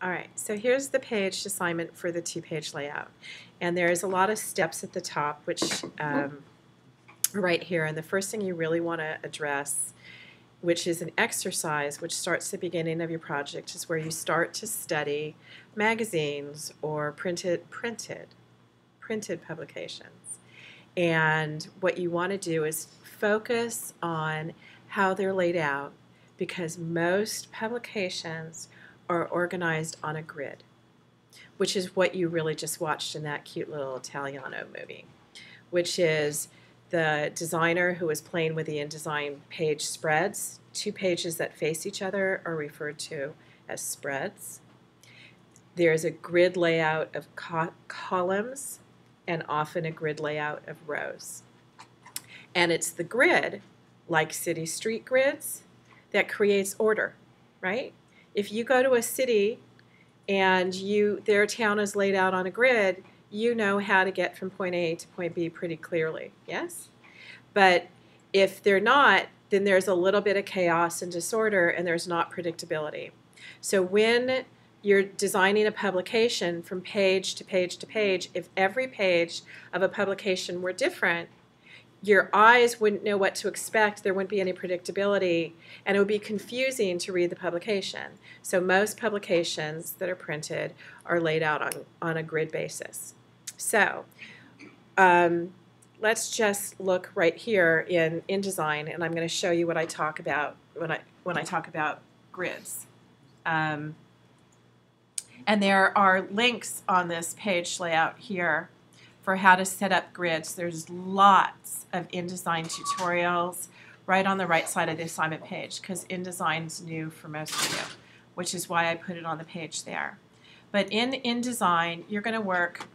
All right, so here's the page assignment for the two-page layout. And there's a lot of steps at the top, which are right here. And the first thing you really want to address, which is an exercise which starts at the beginning of your project, is where you start to study magazines or printed publications. And what you want to do is focus on how they're laid out, because most publications are organized on a grid, which is what you really just watched in that cute little Italiano movie, which is the designer who is playing with the InDesign page spreads. Two pages that face each other are referred to as spreads. There's a grid layout of columns and often a grid layout of rows. And it's the grid, like city street grids, that creates order, right? If you go to a city and their town is laid out on a grid, you know how to get from point A to point B pretty clearly, yes? But if they're not, then there's a little bit of chaos and disorder, and there's not predictability. So when you're designing a publication from page to page to page, if every page of a publication were different, your eyes wouldn't know what to expect, there wouldn't be any predictability, and it would be confusing to read the publication. So most publications that are printed are laid out on a grid basis. So let's just look right here in InDesign, and I'm going to show you what I talk about when I talk about grids. And there are links on this page layout here for how to set up grids. There's lots of InDesign tutorials right on the right side of the assignment page, because InDesign's new for most of you, which is why I put it on the page there. But in InDesign, you're going to work,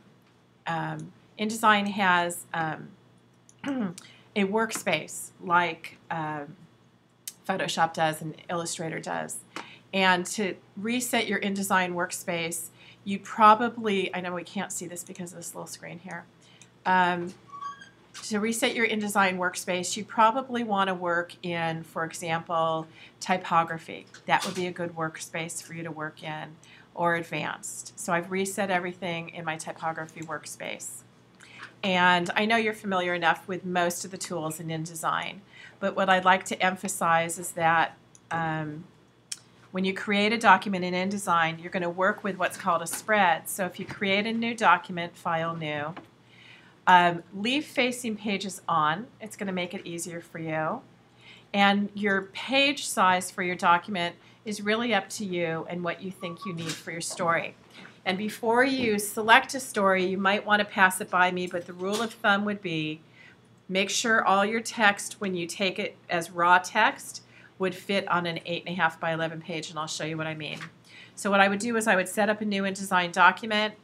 InDesign has a workspace like Photoshop does and Illustrator does. And to reset your InDesign workspace, you probably, I know we can't see this because of this little screen here. To reset your InDesign workspace, you probably want to work in, for example, typography. That would be a good workspace for you to work in, or advanced. So I've reset everything in my typography workspace. And I know you're familiar enough with most of the tools in InDesign, but what I'd like to emphasize is that when you create a document in InDesign, you're going to work with what's called a spread. So if you create a new document, File New, leave facing pages on. It's going to make it easier for you. And your page size for your document is really up to you and what you think you need for your story. And before you select a story, you might want to pass it by me, but the rule of thumb would be make sure all your text, when you take it as raw text, would fit on an 8.5 by 11 page, and I'll show you what I mean. So what I would do is I would set up a new InDesign document.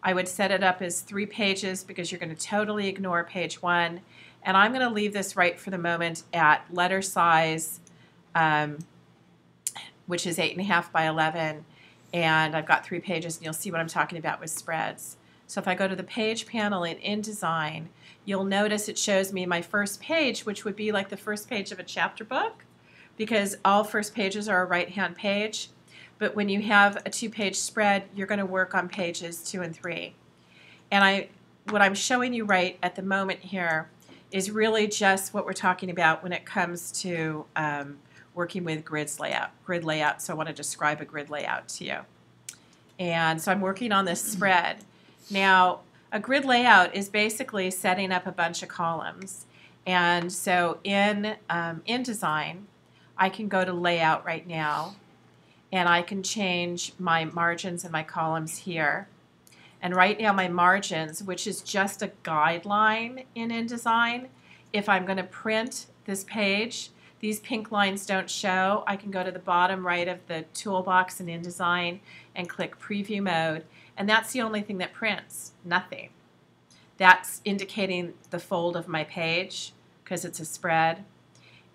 I would set it up as 3 pages because you're going to totally ignore page 1. And I'm going to leave this right for the moment at letter size, which is 8.5 by 11. And I've got 3 pages, and you'll see what I'm talking about with spreads. So if I go to the page panel in InDesign, you'll notice it shows me my first page, which would be like the first page of a chapter book, because all first pages are a right-hand page. But when you have a 2-page spread, you're going to work on pages 2 and 3. And what I'm showing you right at the moment here is really just what we're talking about when it comes to working with grid layout. So I want to describe a grid layout to you. And so I'm working on this spread. Now, a grid layout is basically setting up a bunch of columns. And so in InDesign, I can go to Layout right now, and I can change my margins and my columns here. And right now my margins, which is just a guideline in InDesign, if I'm going to print this page, these pink lines don't show. I can go to the bottom right of the toolbox in InDesign and click Preview Mode, and that's the only thing that prints, nothing. That's indicating the fold of my page because it's a spread.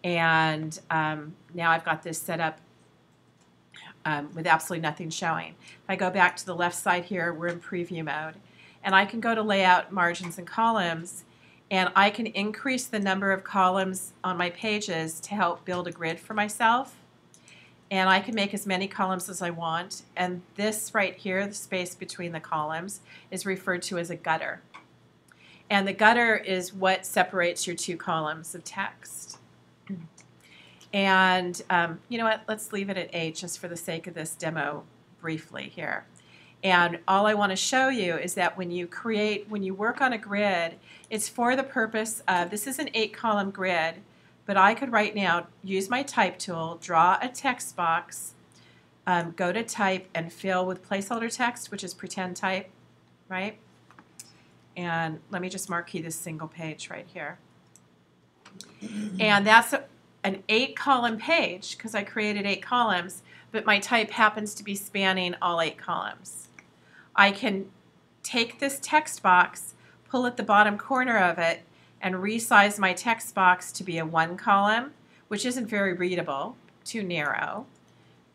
And now I've got this set up with absolutely nothing showing. If I go back to the left side here, we're in preview mode. And I can go to Layout, Margins, and Columns, and I can increase the number of columns on my pages to help build a grid for myself. and I can make as many columns as I want, and this right here, the space between the columns, is referred to as a gutter. And the gutter is what separates your two columns of text. And you know what, let's leave it at 8 just for the sake of this demo briefly here. And all I want to show you is that when you work on a grid, it's for the purpose of, this is an 8-column grid, but I could right now use my type tool, draw a text box, go to type and fill with placeholder text, which is pretend type, right? And let me just marquee this single page right here. And that's an 8-column page because I created 8 columns, but my type happens to be spanning all 8 columns. I can take this text box, pull at the bottom corner of it, and resize my text box to be a 1 column, which isn't very readable, too narrow,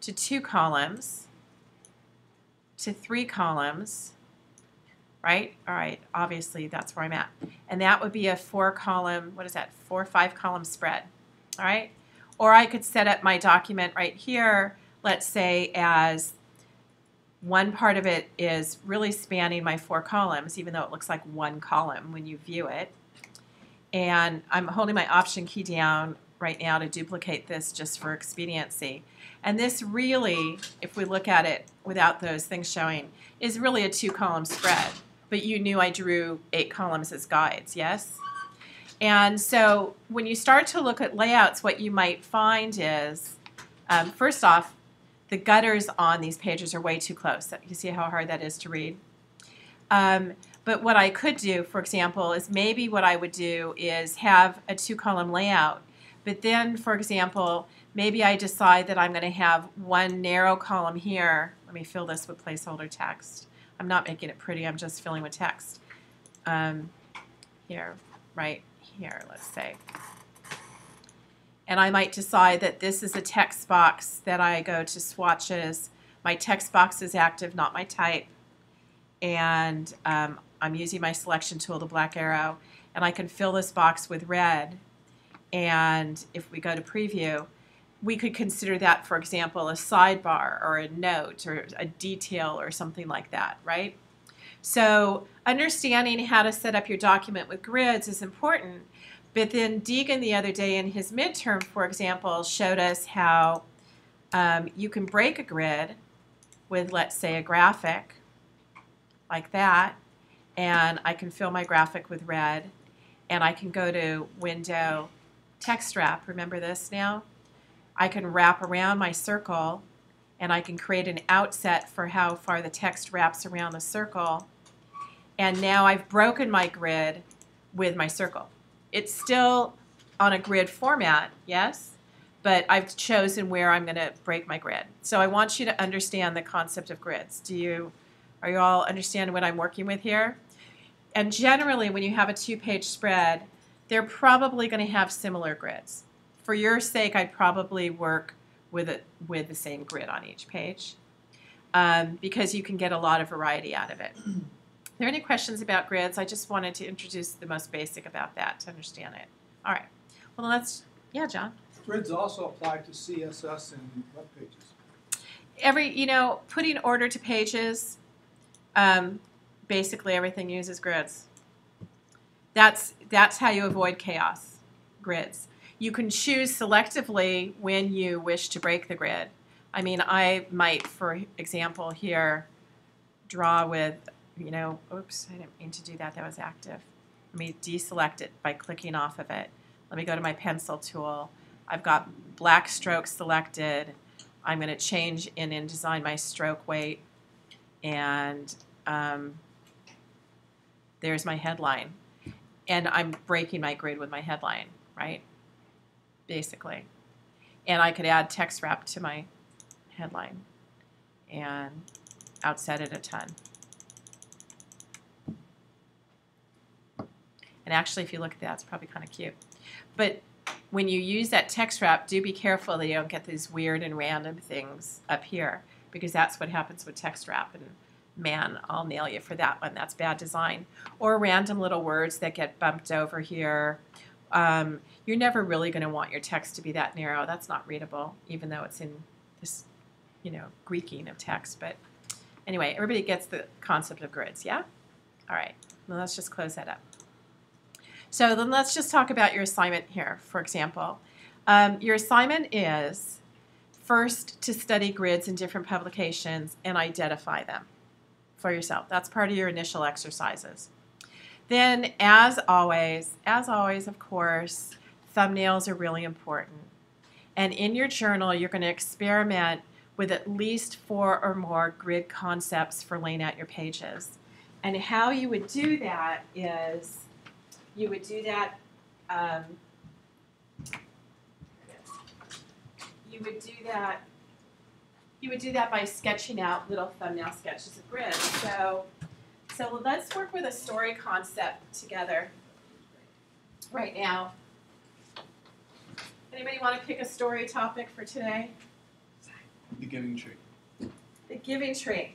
to 2 columns, to 3 columns, right? All right, obviously that's where I'm at. And that would be a 4-column, what is that, 4 or 5-column spread, all right? Or I could set up my document right here, let's say as one part of it is really spanning my 4 columns, even though it looks like 1 column when you view it. And I'm holding my Option key down right now to duplicate this just for expediency. And this really, if we look at it without those things showing, is really a 2-column spread. But you knew I drew 8 columns as guides, yes? And so when you start to look at layouts, what you might find is, first off, the gutters on these pages are way too close. You see how hard that is to read? But what I could do, for example, is maybe what I would do is have a 2-column layout. But then, for example, maybe I decide that I'm going to have 1 narrow column here. Let me fill this with placeholder text. I'm not making it pretty. I'm just filling with text. Here, right here, let's say. And I might decide that this is a text box that I go to swatches. My text box is active, not my type. And I'm using my selection tool, the black arrow, and I can fill this box with red. And if we go to preview, we could consider that, for example, a sidebar or a note or a detail or something like that, right? So understanding how to set up your document with grids is important. But then Deegan the other day in his midterm, for example, showed us how you can break a grid with, let's say, a graphic like that. And I can fill my graphic with red. And I can go to Window, Text Wrap. Remember this now? I can wrap around my circle. And I can create an outset for how far the text wraps around the circle. And now I've broken my grid with my circle. It's still on a grid format, yes, but I've chosen where I'm going to break my grid. So I want you to understand the concept of grids. Are you all understanding what I'm working with here? And generally, when you have a 2-page spread, they're probably going to have similar grids. For your sake, I'd probably work with the same grid on each page because you can get a lot of variety out of it. Are there any questions about grids? I just wanted to introduce the most basic about that to understand it. All right. Well, let's, yeah, John. Grids also apply to CSS and web pages. Putting order to pages, basically everything uses grids. That's how you avoid chaos, grids. You can choose selectively when you wish to break the grid. I mean, I might, for example, here, draw with, oops, I didn't mean to do that. That was active. Let me deselect it by clicking off of it. Let me go to my pencil tool. I've got black stroke selected. I'm going to change in InDesign my stroke weight. And there's my headline. And I'm breaking my grid with my headline, right? Basically. And I could add text wrap to my headline and outset it a ton. And actually, if you look at that, it's probably kind of cute. But when you use that text wrap, do be careful that you don't get these weird and random things up here, because that's what happens with text wrap. And man, I'll nail you for that one. That's bad design. Or random little words that get bumped over here. You're never really going to want your text to be that narrow. That's not readable, even though it's in this, Greeking of text. But anyway, everybody gets the concept of grids, yeah? All right, well, let's just close that up. So then let's just talk about your assignment here, for example. Your assignment is first to study grids in different publications and identify them for yourself. That's part of your initial exercises. Then, as always, of course, thumbnails are really important. And in your journal, you're going to experiment with at least 4 or more grid concepts for laying out your pages. And how you would do that is, you would do that by sketching out little thumbnail sketches of grids. So let's work with a story concept together right now. Anybody want to pick a story topic for today? The Giving Tree. The Giving Tree.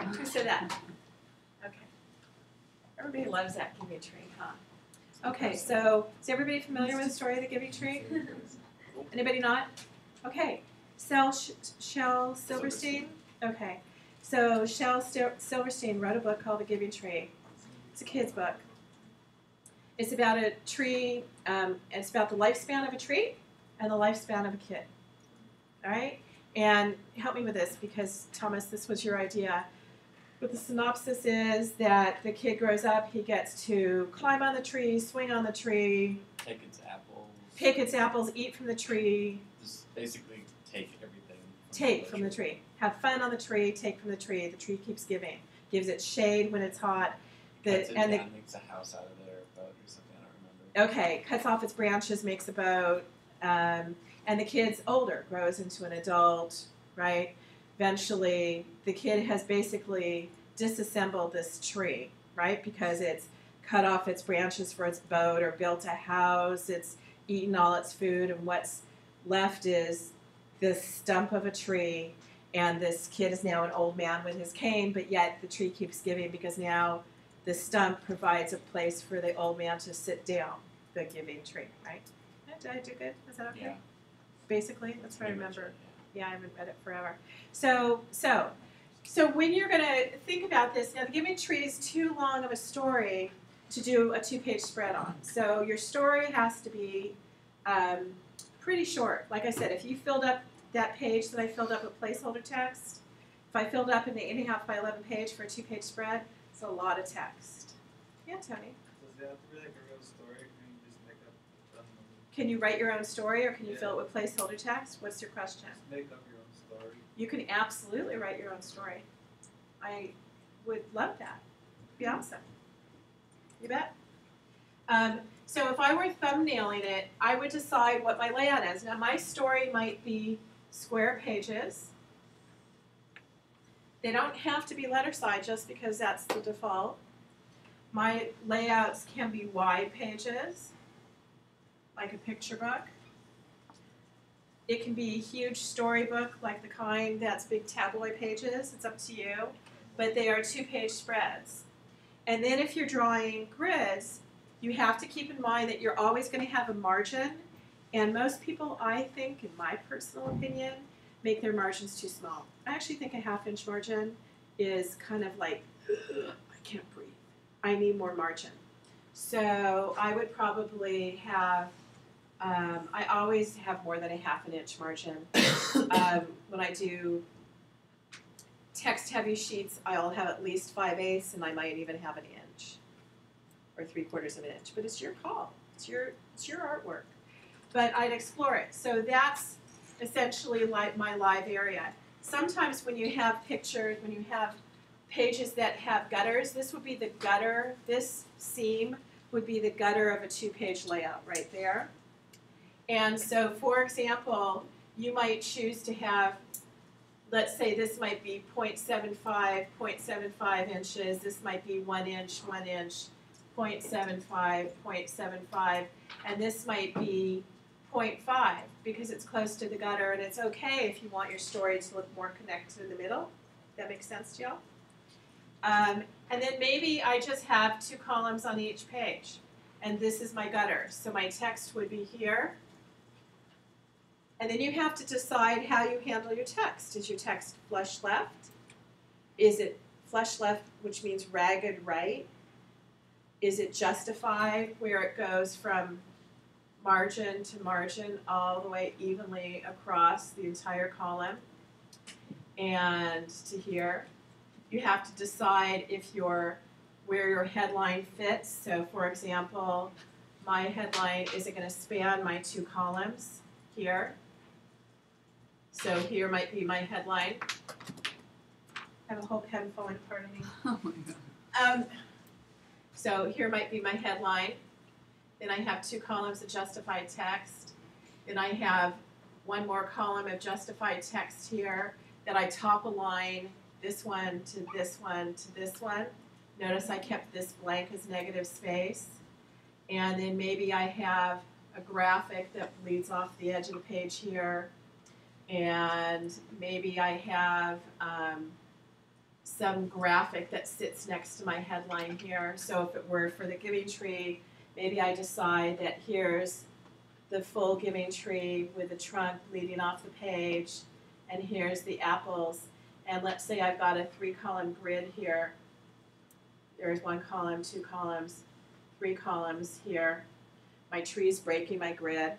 Who said that? Okay. Everybody loves that Giving Tree, huh? Okay, so is everybody familiar with the story of the Giving Tree? Anybody not? Okay. Shel Silverstein? Okay. So Shel Silverstein wrote a book called The Giving Tree. It's a kid's book. It's about a tree, it's about the lifespan of a tree and the lifespan of a kid. All right? And help me with this because, Thomas, this was your idea. But the synopsis is that the kid grows up, he gets to climb on the tree, swing on the tree, Pick its apples, eat from the tree. Just basically take everything. Take from the tree. Have fun on the tree, take from the tree. The tree keeps giving. Gives it shade when it's hot. Makes a house out of there, a boat or something, I don't remember. Okay, cuts off its branches, makes a boat. And the kid's older, grows into an adult, right? Eventually, the kid has basically disassembled this tree, right? Because it's cut off its branches for its boat or built a house. It's eaten all its food, and what's left is this stump of a tree. And this kid is now an old man with his cane, but yet the tree keeps giving because now the stump provides a place for the old man to sit down, the giving tree, right? Did I do good? Was that okay? Yeah. Basically, that's what I remember. Yeah, I haven't read it forever. So when you're going to think about this, now the Giving Tree is too long of a story to do a 2-page spread on. So your story has to be pretty short. Like I said, if you filled up that page that I filled up with placeholder text, if I filled up an 8.5 by 11 page for a 2-page spread, it's a lot of text. Yeah, Tony? Does it have to be like a real story? Can you just make up Can you write your own story, or can you fill it with placeholder text? What's your question? Just make up your own story. You can absolutely write your own story. I would love that. It'd be awesome. You bet. So if I were thumbnailing it, I would decide what my layout is. Now my story might be square pages. They don't have to be letter side just because that's the default. My layouts can be wide pages, like a picture book. It can be a huge storybook, like the kind that's big tabloid pages. It's up to you. But they are 2-page spreads. And then if you're drawing grids, you have to keep in mind that you're always going to have a margin. And most people, I think, in my personal opinion, make their margins too small. I actually think a 1/2-inch margin is kind of like, I can't breathe. I need more margin. So I would probably have, I always have more than a 1/2-inch margin. When I do text-heavy sheets, I'll have at least 5/8, and I might even have an inch or 3/4 of an inch. But it's your call. It's your artwork. But I'd explore it. So that's essentially like my live area. Sometimes when you have pictures, when you have pages that have gutters, this would be the gutter. This seam would be the gutter of a 2-page layout right there. And so, for example, you might choose to have, let's say this might be 0.75 inches. This might be 1 inch, 0.75, and this might be 0.5 because it's close to the gutter, and it's okay if you want your story to look more connected in the middle. That makes sense to y'all? And then maybe I just have 2 columns on each page, and this is my gutter. So my text would be here, And then you have to decide how you handle your text. Is your text flush left? Is it flush left, which means ragged right? Is it justify, where it goes from margin to margin all the way evenly across the entire column and to here? You have to decide if where your headline fits. So for example, my headline, is it going to span my 2 columns here? So here might be my headline. I have a whole pen falling apart of me. Oh my God. So here might be my headline. Then I have 2 columns of justified text. Then I have 1 more column of justified text here that I top align this one to this one to this one. Notice I kept this blank as negative space. And then maybe I have a graphic that leads off the edge of the page here. And maybe I have some graphic that sits next to my headline here. So if it were for the giving tree, maybe I decide that here's the full giving tree with the trunk leading off the page, and here's the apples. And let's say I've got a 3-column grid here. There's 1 column, 2 columns, 3 columns here. My tree's breaking my grid.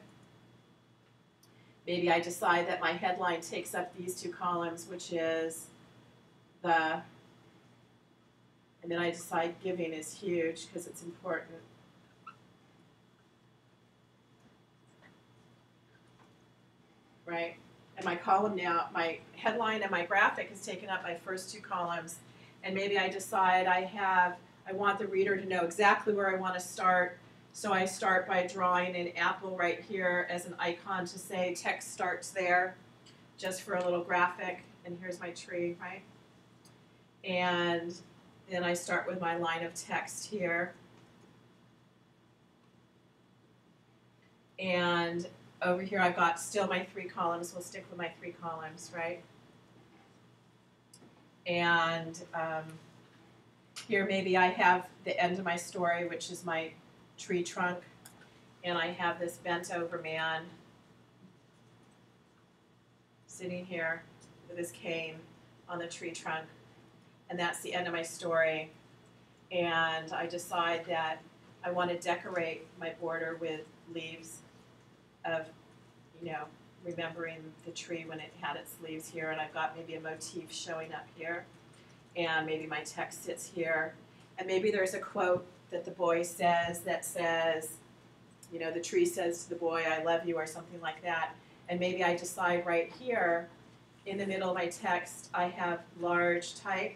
Maybe I decide that my headline takes up these 2 columns, which is and then I decide giving is huge because it's important. Right? And my column now, my headline and my graphic is taken up by first 2 columns. And maybe I decide I want the reader to know exactly where I want to start. So I start by drawing an apple right here as an icon to say text starts there, just for a little graphic. And here's my tree, right? And then I start with my line of text here. And over here I've got still my 3 columns. We'll stick with my 3 columns, right? And here maybe I have the end of my story, which is my tree trunk. And I have this bent over man sitting here with his cane on the tree trunk. And that's the end of my story. And I decide that I want to decorate my border with leaves of, remembering the tree when it had its leaves here. And I've got maybe a motif showing up here. And maybe my text sits here. And maybe there's a quote that the boy says that says, the tree says to the boy, I love you, or something like that. And maybe I decide right here, in the middle of my text, I have large type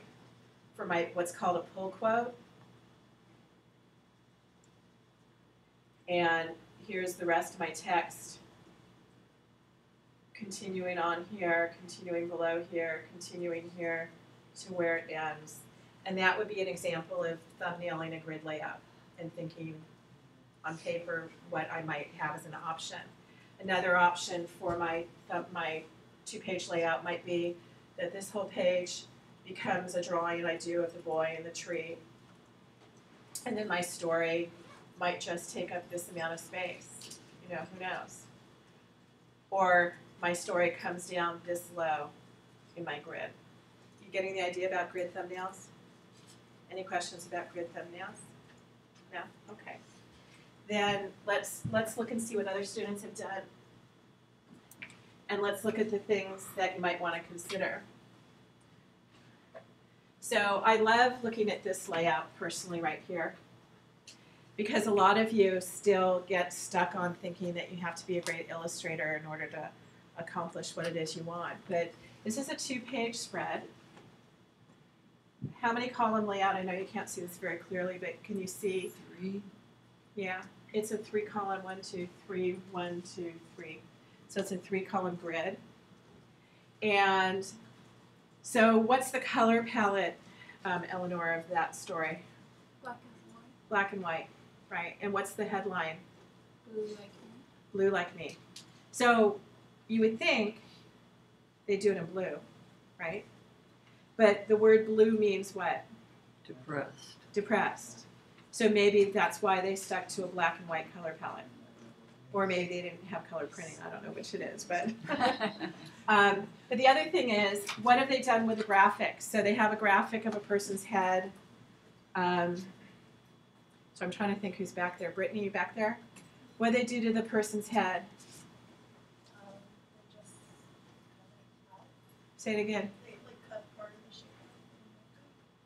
for my what's called a pull quote. And here's the rest of my text. Continuing on here, continuing below here, continuing here to where it ends. And that would be an example of thumbnailing a grid layout and thinking on paper what I might have as an option. Another option for my 2-page layout might be that this whole page becomes a drawing I do of the boy and the tree. And then my story might just take up this amount of space. Who knows? Or my story comes down this low in my grid. You getting the idea about grid thumbnails? Any questions about grid thumbnails? No? Okay. Then let's look and see what other students have done. And let's look at the things that you might want to consider. So I love looking at this layout personally right here, because a lot of you still get stuck on thinking that you have to be a great illustrator in order to accomplish what it is you want. But this is a 2-page spread. How many column layout? I know you can't see this very clearly, but can you see? 3. Yeah, it's a 3-column, 1, 2, 3, 1, 2, 3. So it's a 3-column grid. And so what's the color palette, Eleanor, of that story? Black and white. Black and white, right. And what's the headline? Blue like me. Blue like me. So you would think they do it in blue, right? But the word blue means what? Depressed. Depressed. So maybe that's why they stuck to a black and white color palette. Or maybe they didn't have color printing. I don't know which it is, but but the other thing is, what have they done with the graphics? So they have a graphic of a person's head. So I'm trying to think who's back there. Brittany, you back there? What do they do to the person's head? They just Say it again. they cut part of the shape.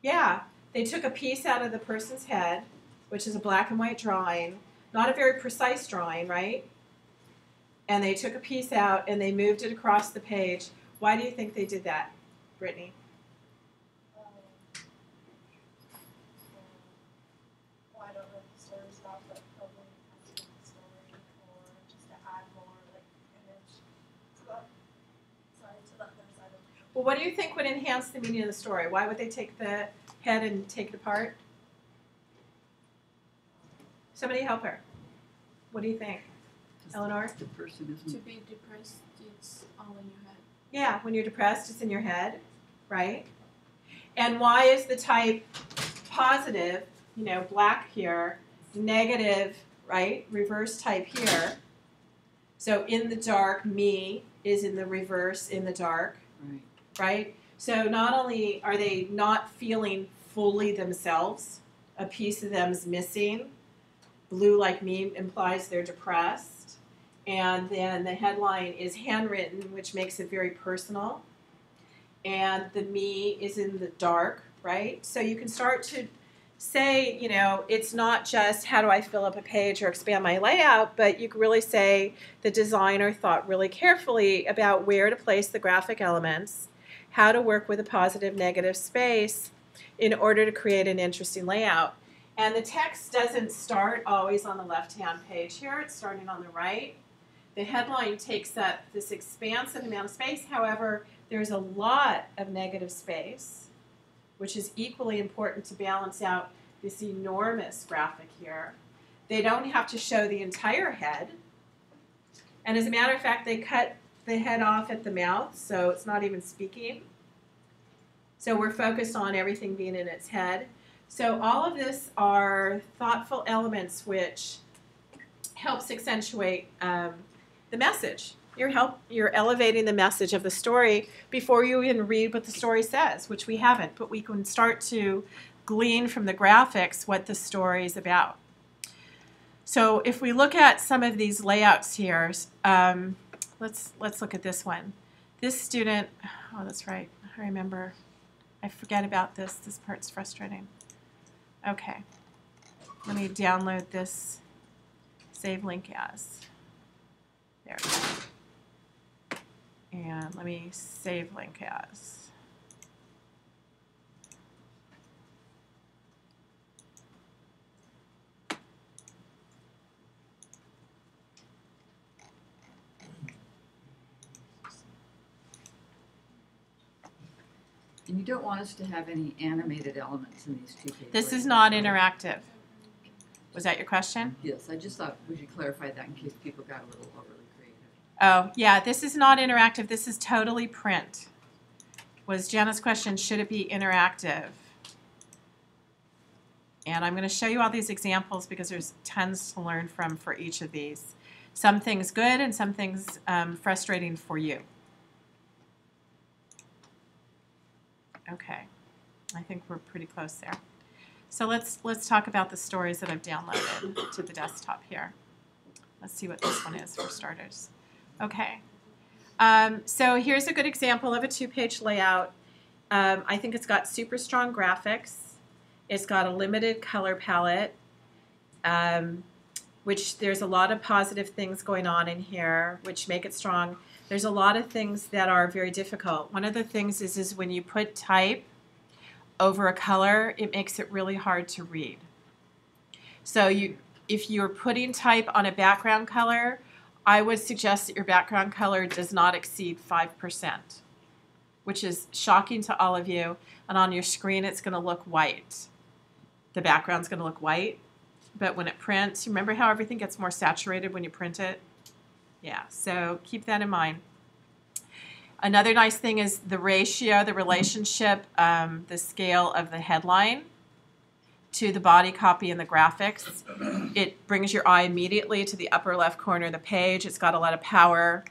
Yeah, they took a piece out of the person's head, which is a black and white drawing, not a very precise drawing, right? And they took a piece out and they moved it across the page. Why do you think they did that, Brittany? Well, I don't know if the story's about, but probably has to be the story, or just to add more image to that side, to that other side of it. Well, what do you think would enhance the meaning of the story? Why would they take the head and take it apart? Somebody help her. What do you think? Eleanor? The person To isn't. be depressed, it's all in your head. Yeah, when you're depressed, it's in your head, right? And why is the type positive, black here, negative, right? Reverse type here. So in the dark, me is in the reverse in the dark, Right. right? So not only are they not feeling fully themselves, a piece of them's missing. Blue, like me, implies they're depressed. And then the headline is handwritten, which makes it very personal. And the me is in the dark, right? So you can start to say, it's not just how do I fill up a page or expand my layout, but you can really say the designer thought really carefully about where to place the graphic elements, how to work with a positive, negative space in order to create an interesting layout. And the text doesn't start always on the left-hand page here. It's starting on the right. The headline takes up this expansive amount of space. However, there's a lot of negative space, which is equally important to balance out this enormous graphic here. They don't have to show the entire head. And as a matter of fact, they cut the head off at the mouth, so it's not even speaking. So we're focused on everything being in its head. So all of this are thoughtful elements which helps accentuate the message. You're elevating the message of the story before you even read what the story says, which we haven't, but we can start to glean from the graphics what the story is about. So if we look at some of these layouts here, let's look at this one. This student, oh, that's right, I remember. I forget about this. This part's frustrating. Okay, let me download this, save link as. There we go. And let me save link as. And you don't want us to have any animated elements in these 2 pages. This is not interactive. Was that your question? Yes, I just thought we should clarify that in case people got a little overly creative. Oh, yeah, this is not interactive. This is totally print. Was Jenna's question, should it be interactive? And I'm going to show you all these examples because there's tons to learn from for each of these. Some things good and some things frustrating for you. Okay, I think we're pretty close there. So let's talk about the stories that I've downloaded to the desktop here. Let's see what this one is for starters. Okay, so here's a good example of a 2-page layout. I think it's got super strong graphics. It's got a limited color palette, which there's a lot of positive things going on in here, which make it strong. There's a lot of things that are very difficult. One of the things is when you put type over a color, it makes it really hard to read. So if you're putting type on a background color, I would suggest that your background color does not exceed 5%, which is shocking to all of you. And on your screen, it's going to look white. The background's going to look white, but when it prints, remember how everything gets more saturated when you print it? Yeah, so keep that in mind. Another nice thing is the ratio, the relationship, the scale of the headline. to the body copy and the graphics. It brings your eye immediately to the upper left corner of the page. It's got a lot of power.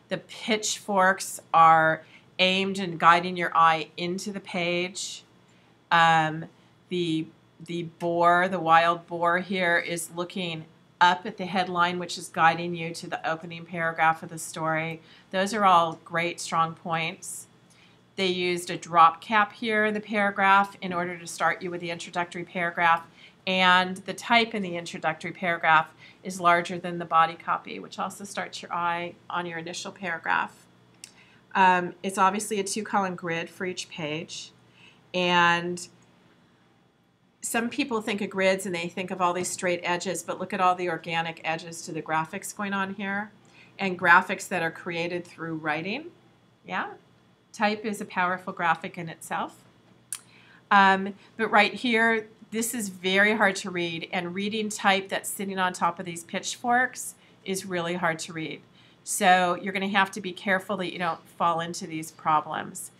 The pitchforks are aimed and guiding your eye into the page. The boar, the wild boar here, is looking up at the headline, which is guiding you to the opening paragraph of the story. Those are all great, strong points. They used a drop cap here in the paragraph in order to start you with the introductory paragraph, and the type in the introductory paragraph is larger than the body copy, which also starts your eye on your initial paragraph. It's obviously a 2-column grid for each page, and some people think of grids and they think of all these straight edges, but look at all the organic edges to the graphics going on here, and graphics that are created through writing. Yeah, type is a powerful graphic in itself. But right here, this is very hard to read, and reading type that's sitting on top of these pitchforks is really hard to read. So you're going to have to be careful that you don't fall into these problems.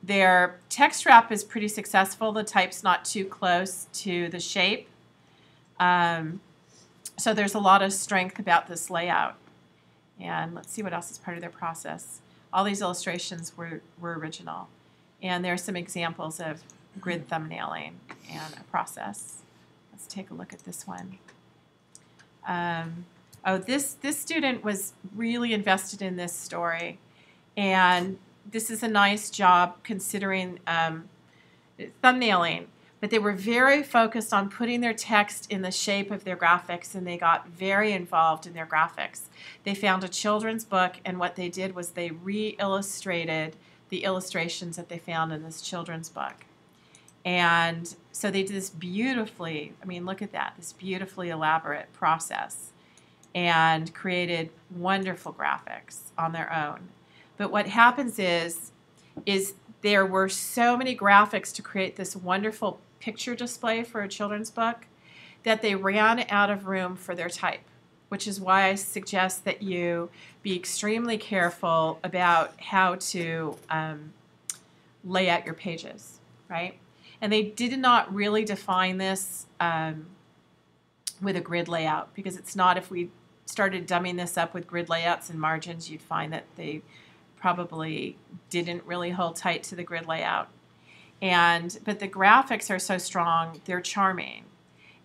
Their text wrap is pretty successful. The type's not too close to the shape. So there's a lot of strength about this layout. And let's see what else is part of their process. All these illustrations were original. And there are some examples of grid thumbnailing and a process. Let's take a look at this one. This student was really invested in this story. And this is a nice job considering thumbnailing, but they were very focused on putting their text in the shape of their graphics, and they got very involved in their graphics. They found a children's book, and what they did was they re-illustrated the illustrations that they found in this children's book. And so they did this beautifully, I mean, look at that, this beautifully elaborate process, and created wonderful graphics on their own. But what happens is there were so many graphics to create this wonderful picture display for a children's book that they ran out of room for their type, which is why I suggest that you be extremely careful about how to lay out your pages, right? And they did not really define this with a grid layout, because it's not, if we started dumbing this up with grid layouts and margins, you'd find that they probably didn't really hold tight to the grid layout. But the graphics are so strong, they're charming.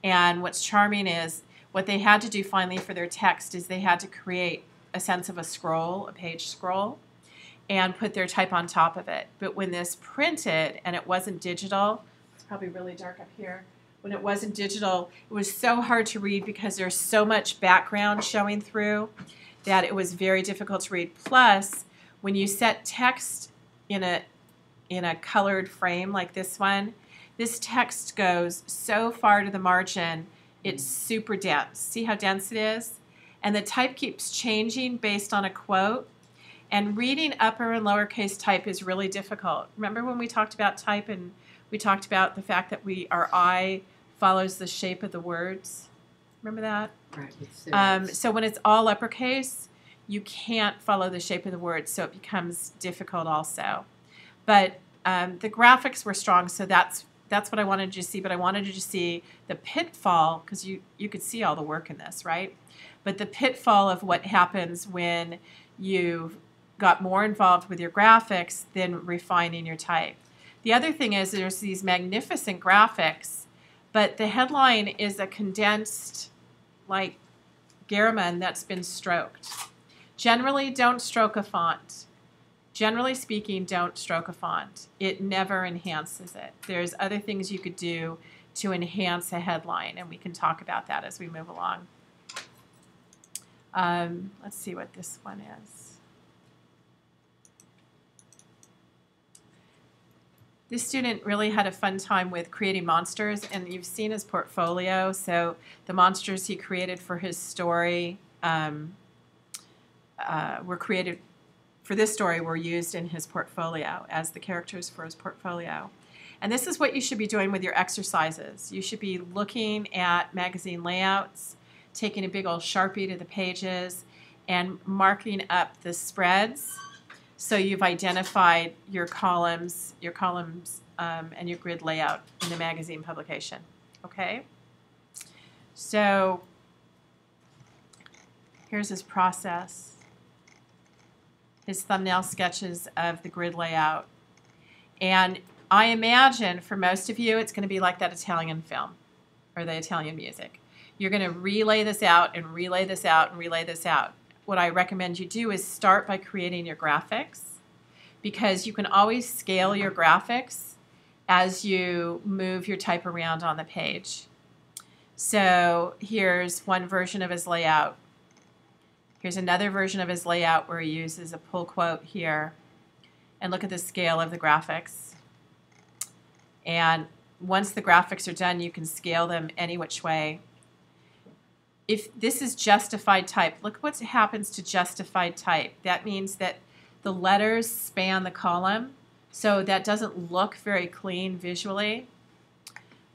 And what's charming is what they had to do finally for their text is they had to create a sense of a scroll, a page scroll, and put their type on top of it. But when this printed and it wasn't digital, it's probably really dark up here. When it wasn't digital, it was so hard to read because there's so much background showing through that it was very difficult to read. Plus, when you set text in a colored frame like this one, this text goes so far to the margin, it's super dense. See how dense it is? And the type keeps changing based on a quote. And reading upper and lowercase type is really difficult. Remember when we talked about type and we talked about the fact that our eye follows the shape of the words? Remember that? Right. So when it's all uppercase, you can't follow the shape of the words, so it becomes difficult also. But the graphics were strong, so that's what I wanted you to see. But I wanted you to see the pitfall, because you could see all the work in this, right? But the pitfall of what happens when you've got more involved with your graphics than refining your type. The other thing is there's these magnificent graphics, but the headline is a condensed, like, garamond that's been stroked. Generally, don't stroke a font. Generally speaking, don't stroke a font. It never enhances it. There's other things you could do to enhance a headline, and we can talk about that as we move along. Let's see what this one is. This student really had a fun time with creating monsters, and you've seen his portfolio. So the monsters he created for his story were created for this story, were used in his portfolio as the characters for his portfolio. And this is what you should be doing with your exercises. You should be looking at magazine layouts, taking a big old Sharpie to the pages, and marking up the spreads. So you've identified your columns, and your grid layout in the magazine publication. Okay? So here's his process. His thumbnail sketches of the grid layout. And I imagine for most of you, it's going to be like that Italian film or the Italian music. You're going to relay this out and relay this out and relay this out. What I recommend you do is start by creating your graphics, because you can always scale your graphics as you move your type around on the page. So here's one version of his layout. Here's another version of his layout where he uses a pull quote here. And look at the scale of the graphics. And once the graphics are done, you can scale them any which way. If this is justified type, look what happens to justified type. That means that the letters span the column, so that doesn't look very clean visually.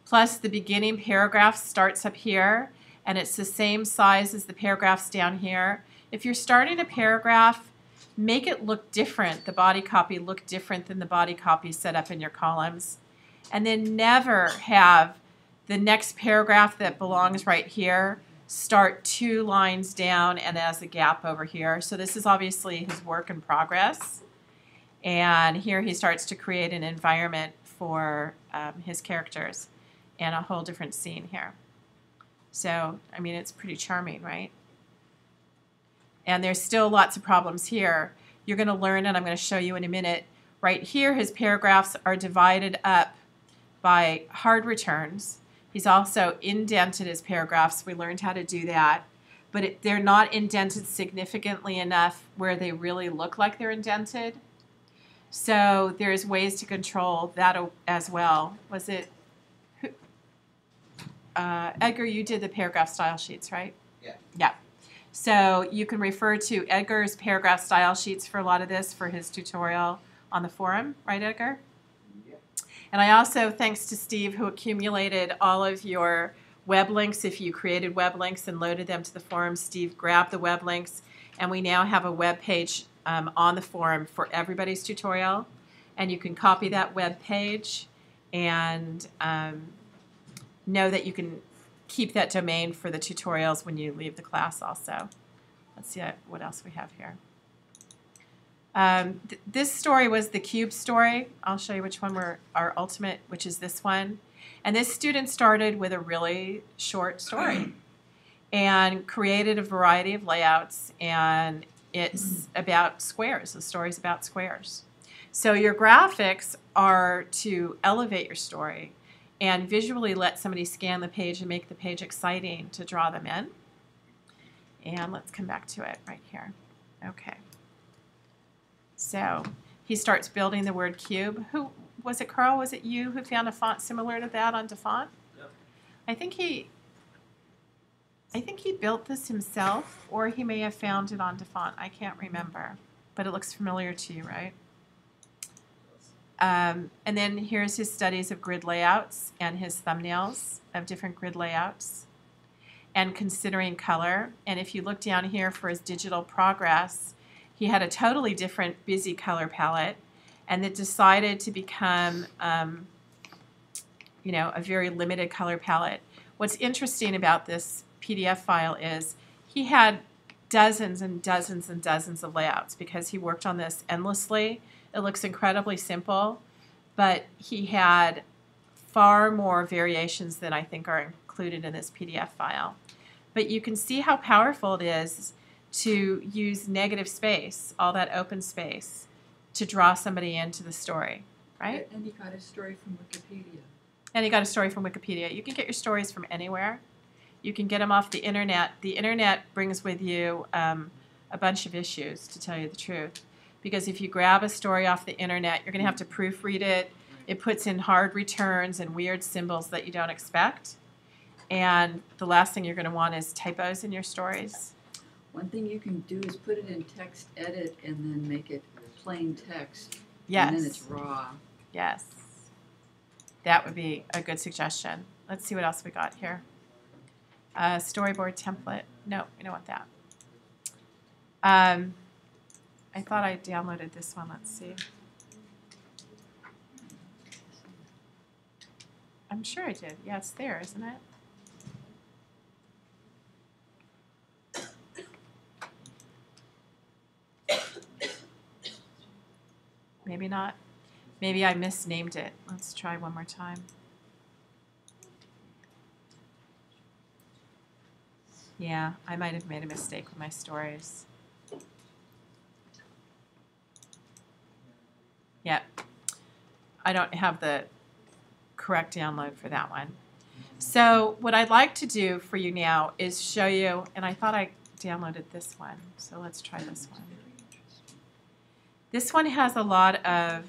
Plus, the beginning paragraph starts up here, and it's the same size as the paragraphs down here. If you're starting a paragraph, make it look different, the body copy look different than the body copy set up in your columns. And then never have the next paragraph that belongs right here start 2 lines down and as a gap over here. So this is obviously his work in progress. And here he starts to create an environment for his characters and a whole different scene here. So, I mean, it's pretty charming, right? And there's still lots of problems here. You're going to learn, and I'm going to show you in a minute. Right here, his paragraphs are divided up by hard returns. He's also indented his paragraphs. We learned how to do that. But they're not indented significantly enough where they really look like they're indented. So there's ways to control that as well. Was it Edgar, you did the paragraph style sheets, right? Yeah. Yeah. So you can refer to Edgar's paragraph style sheets for a lot of this for his tutorial on the forum, right, Edgar? Yeah. And I also, thanks to Steve, who accumulated all of your web links. If you created web links and loaded them to the forum, Steve grabbed the web links, and we now have a web page on the forum for everybody's tutorial. And you can copy that web page and know that you can keep that domain for the tutorials when you leave the class also. Let's see what else we have here. This story was the cube story. I'll show you which one were our ultimate, which is this one. And this student started with a really short story and created a variety of layouts, and it's about squares. The story's about squares. So your graphics are to elevate your story and visually let somebody scan the page and make the page exciting to draw them in. And let's come back to it right here. Okay. So he starts building the word cube. Who was it, Carl? Was it you who found a font similar to that on DaFont? Yep. I think he built this himself, or he may have found it on DaFont. I can't remember, but it looks familiar to you, right? And then here's his studies of grid layouts and his thumbnails of different grid layouts and considering color. And if you look down here for his digital progress, he had a totally different busy color palette, and it decided to become, a very limited color palette. What's interesting about this PDF file is he had dozens and dozens and dozens of layouts because he worked on this endlessly. It looks incredibly simple, but he had far more variations than I think are included in this PDF file. But you can see how powerful it is to use negative space, all that open space, to draw somebody into the story, right? And you got a story from Wikipedia. And you got a story from Wikipedia. You can get your stories from anywhere. You can get them off the internet. The internet brings with you a bunch of issues, to tell you the truth. Because if you grab a story off the internet, you're going to have to proofread it. It puts in hard returns and weird symbols that you don't expect. And the last thing you're going to want is typos in your stories. One thing you can do is put it in text edit and then make it plain text. Yes. And then it's raw. Yes. That would be a good suggestion. Let's see what else we got here. Storyboard template. No, we don't want that. I thought I downloaded this one. Let's see. I'm sure I did. Yeah, it's there, isn't it? Maybe not. Maybe I misnamed it. Let's try one more time. Yeah, I might have made a mistake with my stories. Yep. I don't have the correct download for that one. So what I'd like to do for you now is show you, and I thought I downloaded this one, so let's try this one. This one has a lot of,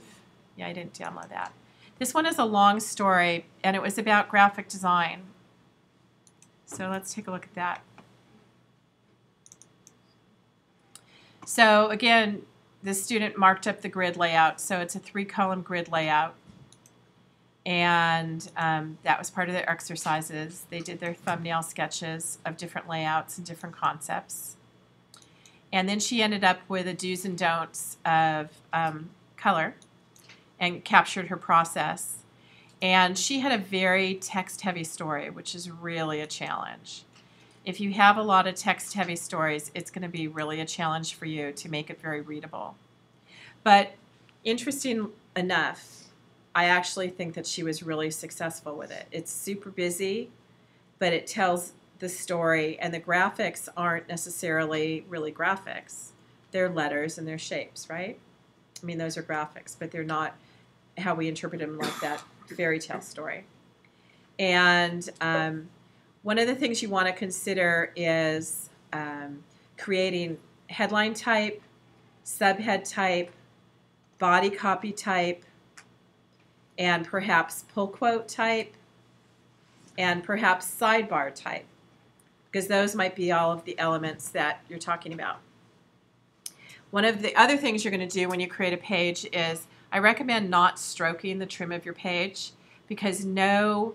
yeah, I didn't download that. This one is a long story, and it was about graphic design. So let's take a look at that. So again, the student marked up the grid layout, so it's a 3-column grid layout. And that was part of their exercises. They did their thumbnail sketches of different layouts and different concepts. And then she ended up with a do's and don'ts of color and captured her process. And she had a very text-heavy story, which is really a challenge. If you have a lot of text-heavy stories, it's going to be really a challenge for you to make it very readable. But interesting enough, I actually think that she was really successful with it. It's super busy, but it tells the story, and the graphics aren't necessarily really graphics. They're letters and they're shapes, right? I mean, those are graphics, but they're not how we interpret them like that fairy tale story. And one of the things you want to consider is creating headline type, subhead type, body copy type, and perhaps pull quote type, and perhaps sidebar type, because those might be all of the elements that you're talking about. One of the other things you're going to do when you create a page is I recommend not stroking the trim of your page, because no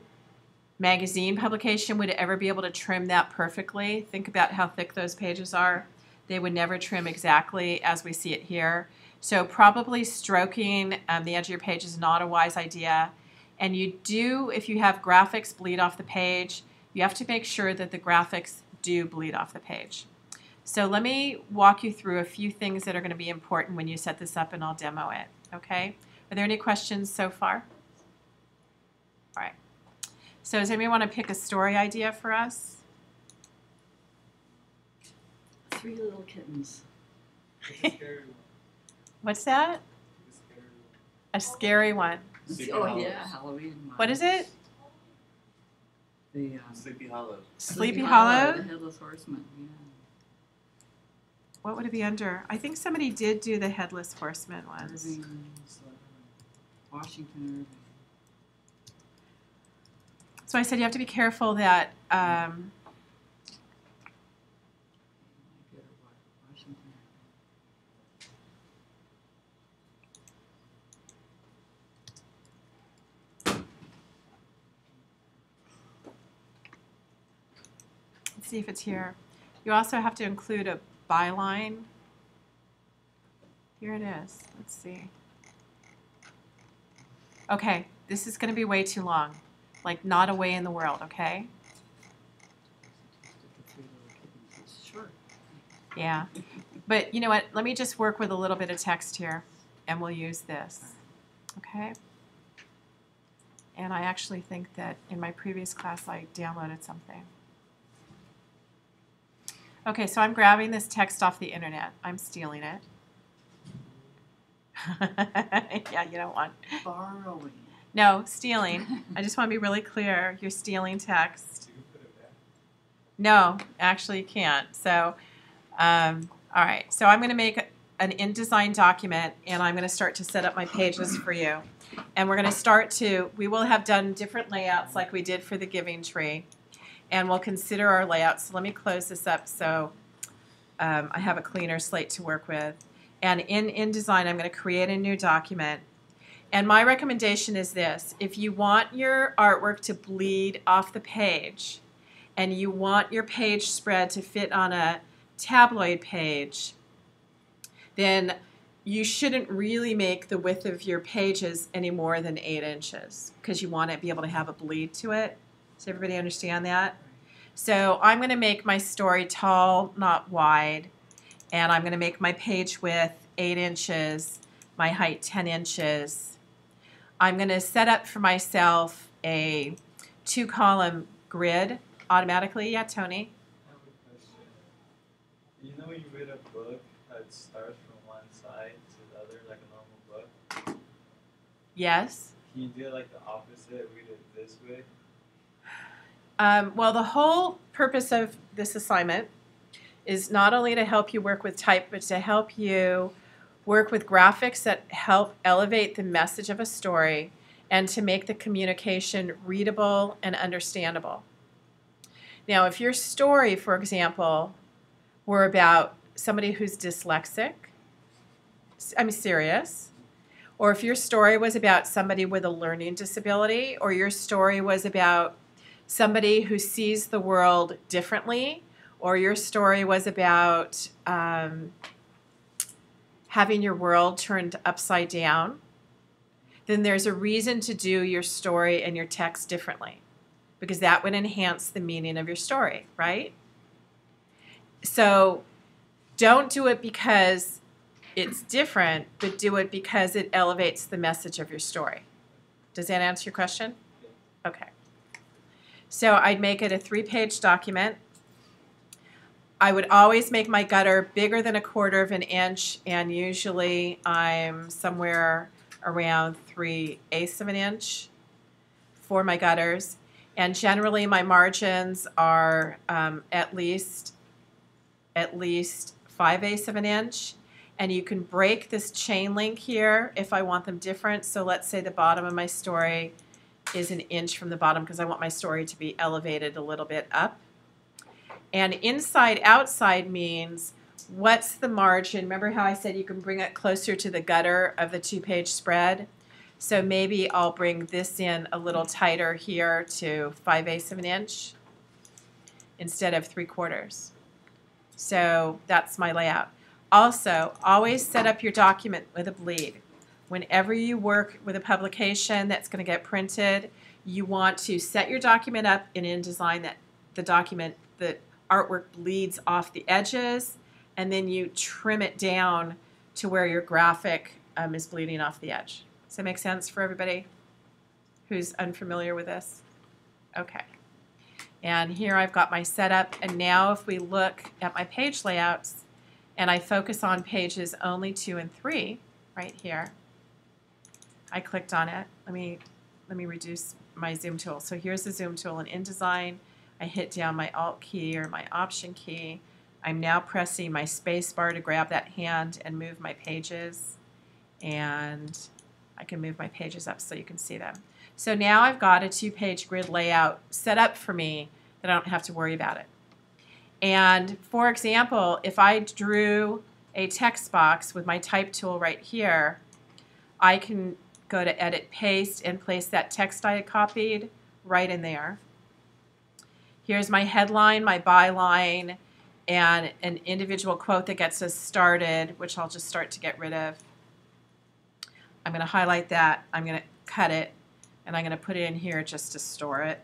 magazine publication would ever be able to trim that perfectly. Think about how thick those pages are. They would never trim exactly as we see it here. So probably stroking the edge of your page is not a wise idea. And you do, if you have graphics bleed off the page, you have to make sure that the graphics do bleed off the page. So let me walk you through a few things that are going to be important when you set this up, and I'll demo it. Okay? Are there any questions so far? All right. So does anybody want to pick a story idea for us? 3 little kittens. It's a scary one. What's that? It's a scary one. A scary one. Sleepy Oh Hollows. yeah, Halloween one. What is it? The Sleepy Hollows. Sleepy The Hollow? Headless Horseman, yeah. What would it be under? I think somebody did do the Headless Horseman ones. Irving, Washington Irving. So I said you have to be careful that Washington. let's see if it's here. You also have to include a byline. Here it is. Let's see. Okay, this is going to be way too long. Like, not a way in the world, okay? Sure. Yeah. But you know what? Let me just work with a little bit of text here, and we'll use this. Okay? And I actually think that in my previous class I downloaded something. Okay, so I'm grabbing this text off the internet. I'm stealing it. Yeah, you don't want. Borrowing. No, stealing. I just want to be really clear. You're stealing text. You can put it back. No, actually you can't. So, all right. So I'm going to make an InDesign document, and I'm going to start to set up my pages for you. And we're going to start to, we will have done different layouts like we did for the giving tree. And we'll consider our layouts. So let me close this up so I have a cleaner slate to work with. And in InDesign, I'm going to create a new document. And my recommendation is this. If you want your artwork to bleed off the page, and you want your page spread to fit on a tabloid page, then you shouldn't really make the width of your pages any more than 8 inches because you want to be able to have a bleed to it. Does everybody understand that? So I'm going to make my story tall, not wide, and I'm going to make my page width 8 inches, my height 10 inches. I'm going to set up for myself a 2-column grid automatically. Yeah, Tony? I have a question. You know when you read a book that starts from one side to the other like a normal book? Yes. Can you do it like the opposite, read it this way? Well, the whole purpose of this assignment is not only to help you work with type, but to help you work with graphics that help elevate the message of a story and to make the communication readable and understandable. Now, if your story, for example, were about somebody who's dyslexic, I'm serious, or if your story was about somebody with a learning disability, or your story was about somebody who sees the world differently, or your story was about having your world turned upside down, then there's a reason to do your story and your text differently, because that would enhance the meaning of your story, right? So don't do it because it's different, but do it because it elevates the message of your story. Does that answer your question? Okay. So I'd make it a 3-page document. I would always make my gutter bigger than 1/4 of an inch, and usually I'm somewhere around 3/8 of an inch for my gutters. And generally my margins are at least 5/8 of an inch. And you can break this chain link here if I want them different. So let's say the bottom of my story is 1 inch from the bottom because I want my story to be elevated a little bit up. And inside outside means what's the margin? Remember how I said you can bring it closer to the gutter of the 2-page spread? So maybe I'll bring this in a little tighter here to 5/8 of an inch instead of 3/4. So that's my layout. Also, always set up your document with a bleed. Whenever you work with a publication that's going to get printed, you want to set your document up in InDesign that the document, the artwork bleeds off the edges, and then you trim it down to where your graphic is bleeding off the edge. Does that make sense for everybody who's unfamiliar with this? Okay. And here I've got my setup, and now if we look at my page layouts and I focus on pages only 2 and 3 right here, I clicked on it. Let me reduce my zoom tool. So here's the zoom tool in InDesign. I hit down my Alt key or my Option key. I'm now pressing my space bar to grab that hand and move my pages, and I can move my pages up so you can see them. So now I've got a 2-page grid layout set up for me that I don't have to worry about it. And for example, if I drew a text box with my type tool right here, I can go to Edit, Paste, and place that text I had copied right in there. Here's my headline, my byline, and an individual quote that gets us started, which I'll just start to get rid of. I'm going to highlight that, I'm going to cut it, and I'm going to put it in here just to store it.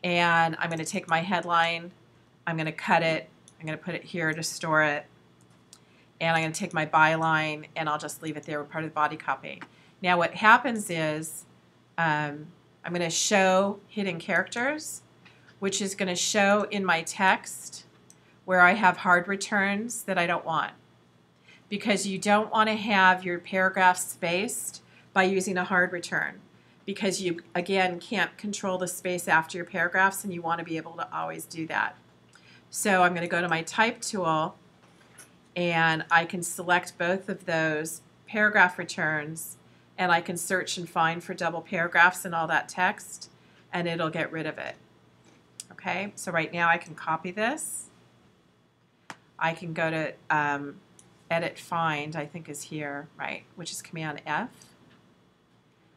And I'm going to take my headline, I'm going to cut it, I'm going to put it here to store it, and I'm going to take my byline and I'll just leave it there with part of the body copy. Now what happens is I'm going to show hidden characters, which is going to show in my text where I have hard returns that I don't want, because you don't want to have your paragraph spaced by using a hard return, because you again can't control the space after your paragraphs, and you want to be able to always do that. So I'm going to go to my type tool, and I can select both of those paragraph returns, and I can search and find for double paragraphs in all that text, and it'll get rid of it. Okay, so right now I can copy this. I can go to Edit, Find, I think is here, right, which is Command F.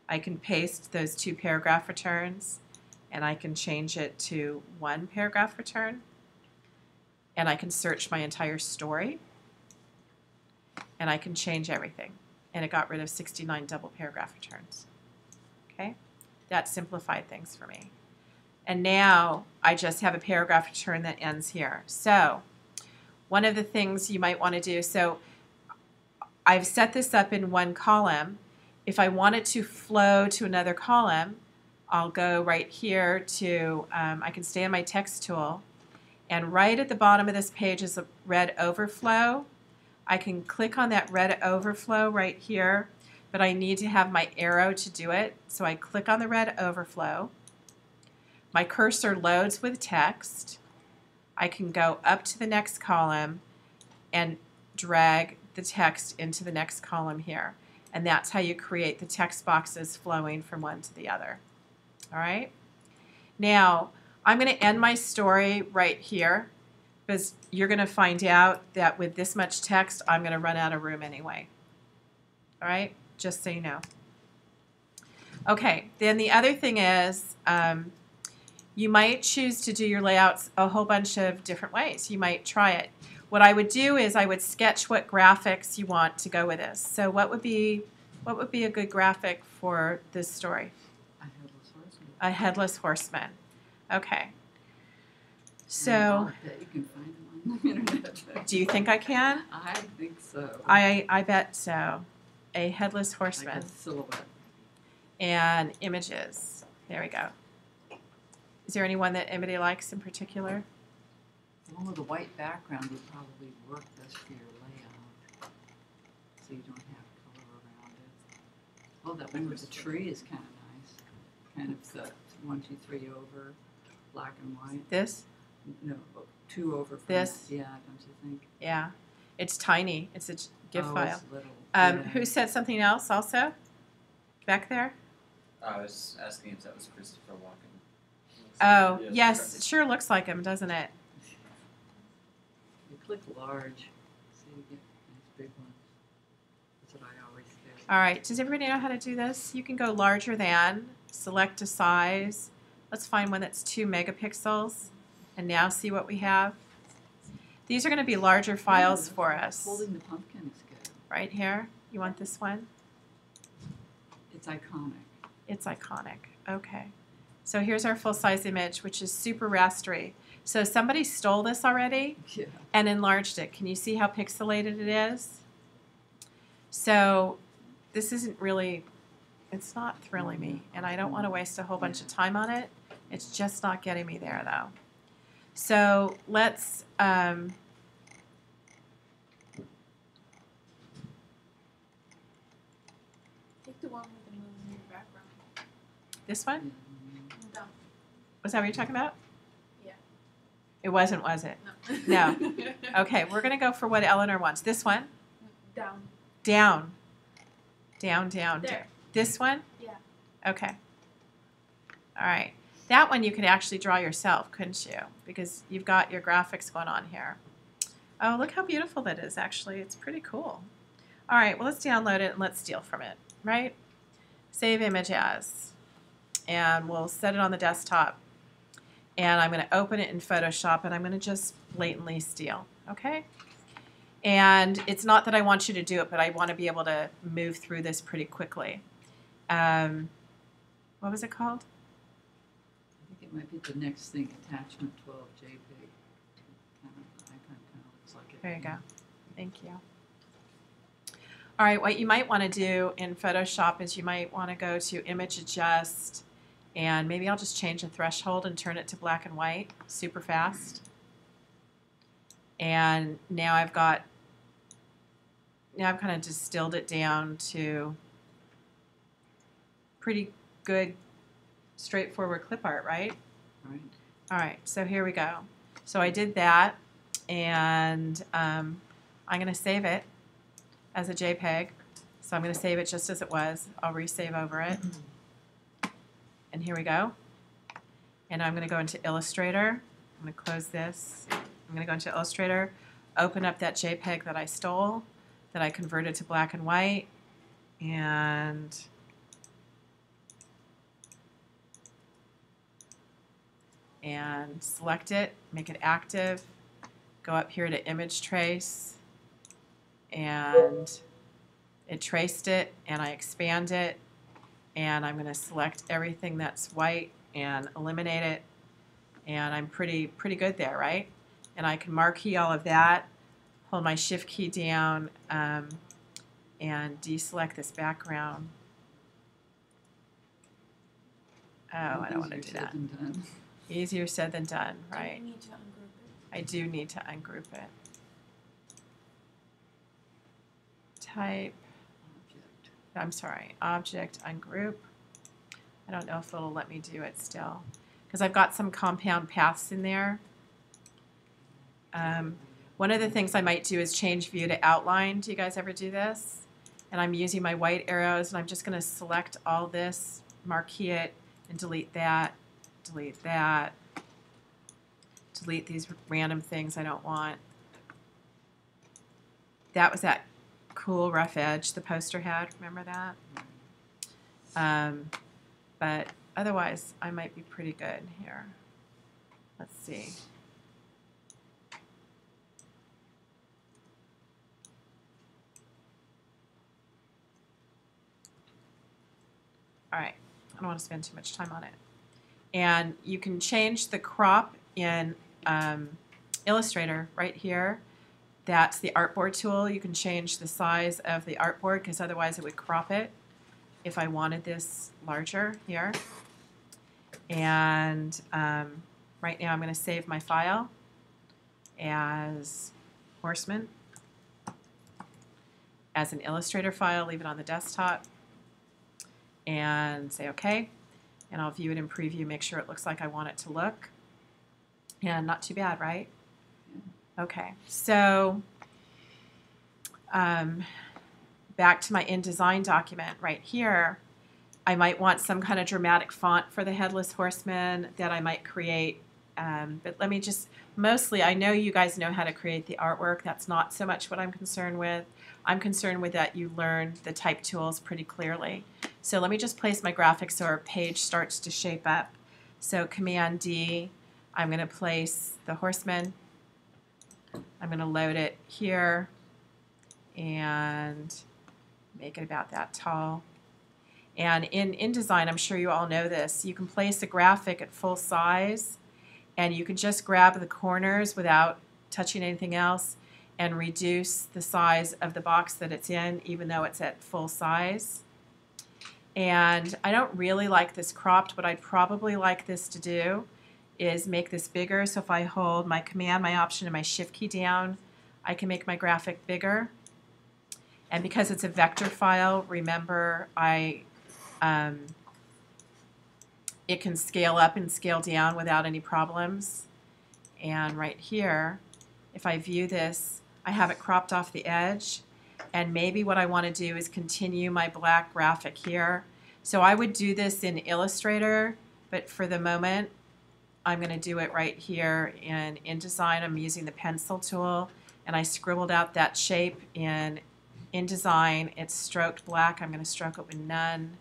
I can paste those 2 paragraph returns, and I can change it to 1 paragraph return, and I can search my entire story. and I can change everything. And it got rid of 69 double paragraph returns. Okay, that simplified things for me. And now I just have a paragraph return that ends here. So one of the things you might want to do, so I've set this up in one column. If I want it to flow to another column, I'll go right here to, I can stay on my text tool, and right at the bottom of this page is a red overflow. I can click on that red overflow right here, but I need to have my arrow to do it. So I click on the red overflow. My cursor loads with text. I can go up to the next column and drag the text into the next column here. And that's how you create the text boxes flowing from one to the other. All right? Now, I'm going to end my story right here because you're going to find out that with this much text, I'm going to run out of room anyway. All right? Just so you know. Okay, then the other thing is you might choose to do your layouts a whole bunch of different ways. You might try it. What I would do is I would sketch what graphics you want to go with this. So what would be a good graphic for this story? A headless horseman. A headless horseman. Okay. And So I'll bet you can find them on the internet. do you think I can? I think so. I bet so. A headless Like horseman. a silhouette. And images. There we go. Is there anyone that anybody likes in particular? The one with a white background would probably work best for your layout, so you don't have color around it. Oh, that one with the tree is kind of nice. Kind of the 1, 2, 3 over, black and white. This? No, 2 over. From This? that. Yeah, don't you think? Yeah. It's tiny. It's a GIF oh, file. It's little. Who said something else also? Back there? I was asking if that was Christopher Walken. Oh, Yes, yes. It sure looks like him, doesn't it? You click large, so you get nice big ones. That's what I always do. All right. Does everybody know how to do this? You can go larger than, select a size. Let's find one that's 2 megapixels, and now see what we have. These are going to be larger files for us. Holding the pumpkin is good. Right here. You want this one? It's iconic. It's iconic. Okay. So here's our full-size image, which is super rastery. So somebody stole this already Yeah. and enlarged it. Can you see how pixelated it is? So this isn't really, it's not thrilling me, and I don't want to waste a whole bunch of time on it. It's just not getting me there, though. So let's, Take the one with the moon in your background. this one? Down. Was that what you're talking about? Yeah. It wasn't, was it? No. No. Okay, we're going to go for what Eleanor wants. This one? Down. Down. Down, down, down. There. This one? Yeah. Okay. All right. That one you could actually draw yourself, couldn't you? Because you've got your graphics going on here. Oh, look how beautiful that is, actually. It's pretty cool. All right, well, let's download it and let's steal from it, right? Save image as. And we'll set it on the desktop. And I'm going to open it in Photoshop, and I'm going to just blatantly steal, okay? And it's not that I want you to do it, but I want to be able to move through this pretty quickly. What was it called? I think it might be the next thing, attachment 12 JPEG. Kind of, the icon kind of looks like it. There you go. Thank you. All right, what you might want to do in Photoshop is you might want to go to Image Adjust, and maybe I'll just change the threshold and turn it to black and white super fast. And now I've kind of distilled it down to pretty good, straightforward clip art, right? Right. All right, so here we go. So I did that, and I'm going to save it as a JPEG. So I'm going to save it just as it was. I'll resave over it. And here we go. And I'm going to go into Illustrator. I'm going to close this. I'm going to go into Illustrator, open up that JPEG that I stole, that I converted to black and white, and select it, make it active, go up here to Image Trace, and it traced it, and I expand it, and I'm going to select everything that's white and eliminate it, and I'm pretty good there, right? And I can marquee all of that, hold my shift key down, and deselect this background. Oh, I don't want to do Easier that. said than done. Easier said than done, right? Do you need to ungroup it? I do need to ungroup it. Type, Object. I'm sorry, object, ungroup. I don't know if it'll let me do it still, because I've got some compound paths in there. One of the things I might do is change view to outline. Do you guys ever do this? And I'm using my white arrows, and I'm just going to select all this, marquee it, and delete that, delete that, delete these random things I don't want. That was that cool rough edge the poster had. Remember that? But otherwise, I might be pretty good here. Let's see. All right, I don't want to spend too much time on it. And you can change the crop in Illustrator right here. That's the artboard tool. You can change the size of the artboard because otherwise it would crop it if I wanted this larger here. And right now I'm going to save my file as Horseman, as an Illustrator file, leave it on the desktop, and say OK. And I'll view it in preview, make sure it looks like I want it to look. And not too bad, right? Okay, so back to my InDesign document right here. I might want some kind of dramatic font for the Headless Horseman that I might create. But let me just, mostly, I know you guys know how to create the artwork. That's not so much what I'm concerned with. I'm concerned with that you learn the type tools pretty clearly. So let me just place my graphics so our page starts to shape up. So Command D, I'm going to place the horseman. I'm going to load it here and make it about that tall. And in InDesign, I'm sure you all know this, you can place a graphic at full size, and you can just grab the corners without touching anything else and reduce the size of the box that it's in, even though it's at full size. And I don't really like this cropped. What I'd probably like this to do is make this bigger. So if I hold my Command, my Option, and my Shift key down, I can make my graphic bigger. And because it's a vector file, remember, it can scale up and scale down without any problems. And right here, if I view this, I have it cropped off the edge. And maybe what I want to do is continue my black graphic here. So I would do this in Illustrator, but for the moment, I'm going to do it right here in InDesign. I'm using the pencil tool, and I scribbled out that shape in InDesign. It's stroked black. I'm going to stroke it with none.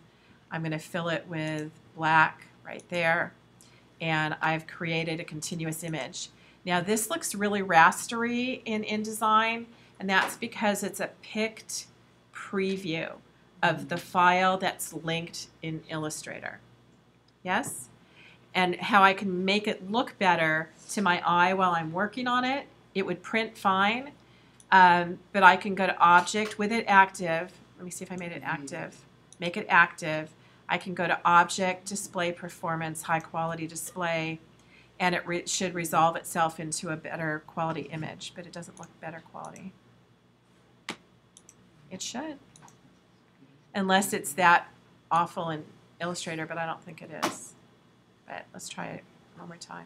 I'm going to fill it with black right there, and I've created a continuous image. Now this looks really rastery in InDesign, and that's because it's a picked preview of the file that's linked in Illustrator. Yes? And how I can make it look better to my eye while I'm working on it. It would print fine, but I can go to Object with it active. Let me see if I made it active. Make it active. I can go to Object, Display Performance, High Quality Display, and it should resolve itself into a better quality image, but it doesn't look better quality. It should. Unless it's that awful in Illustrator, but I don't think it is. But let's try it one more time.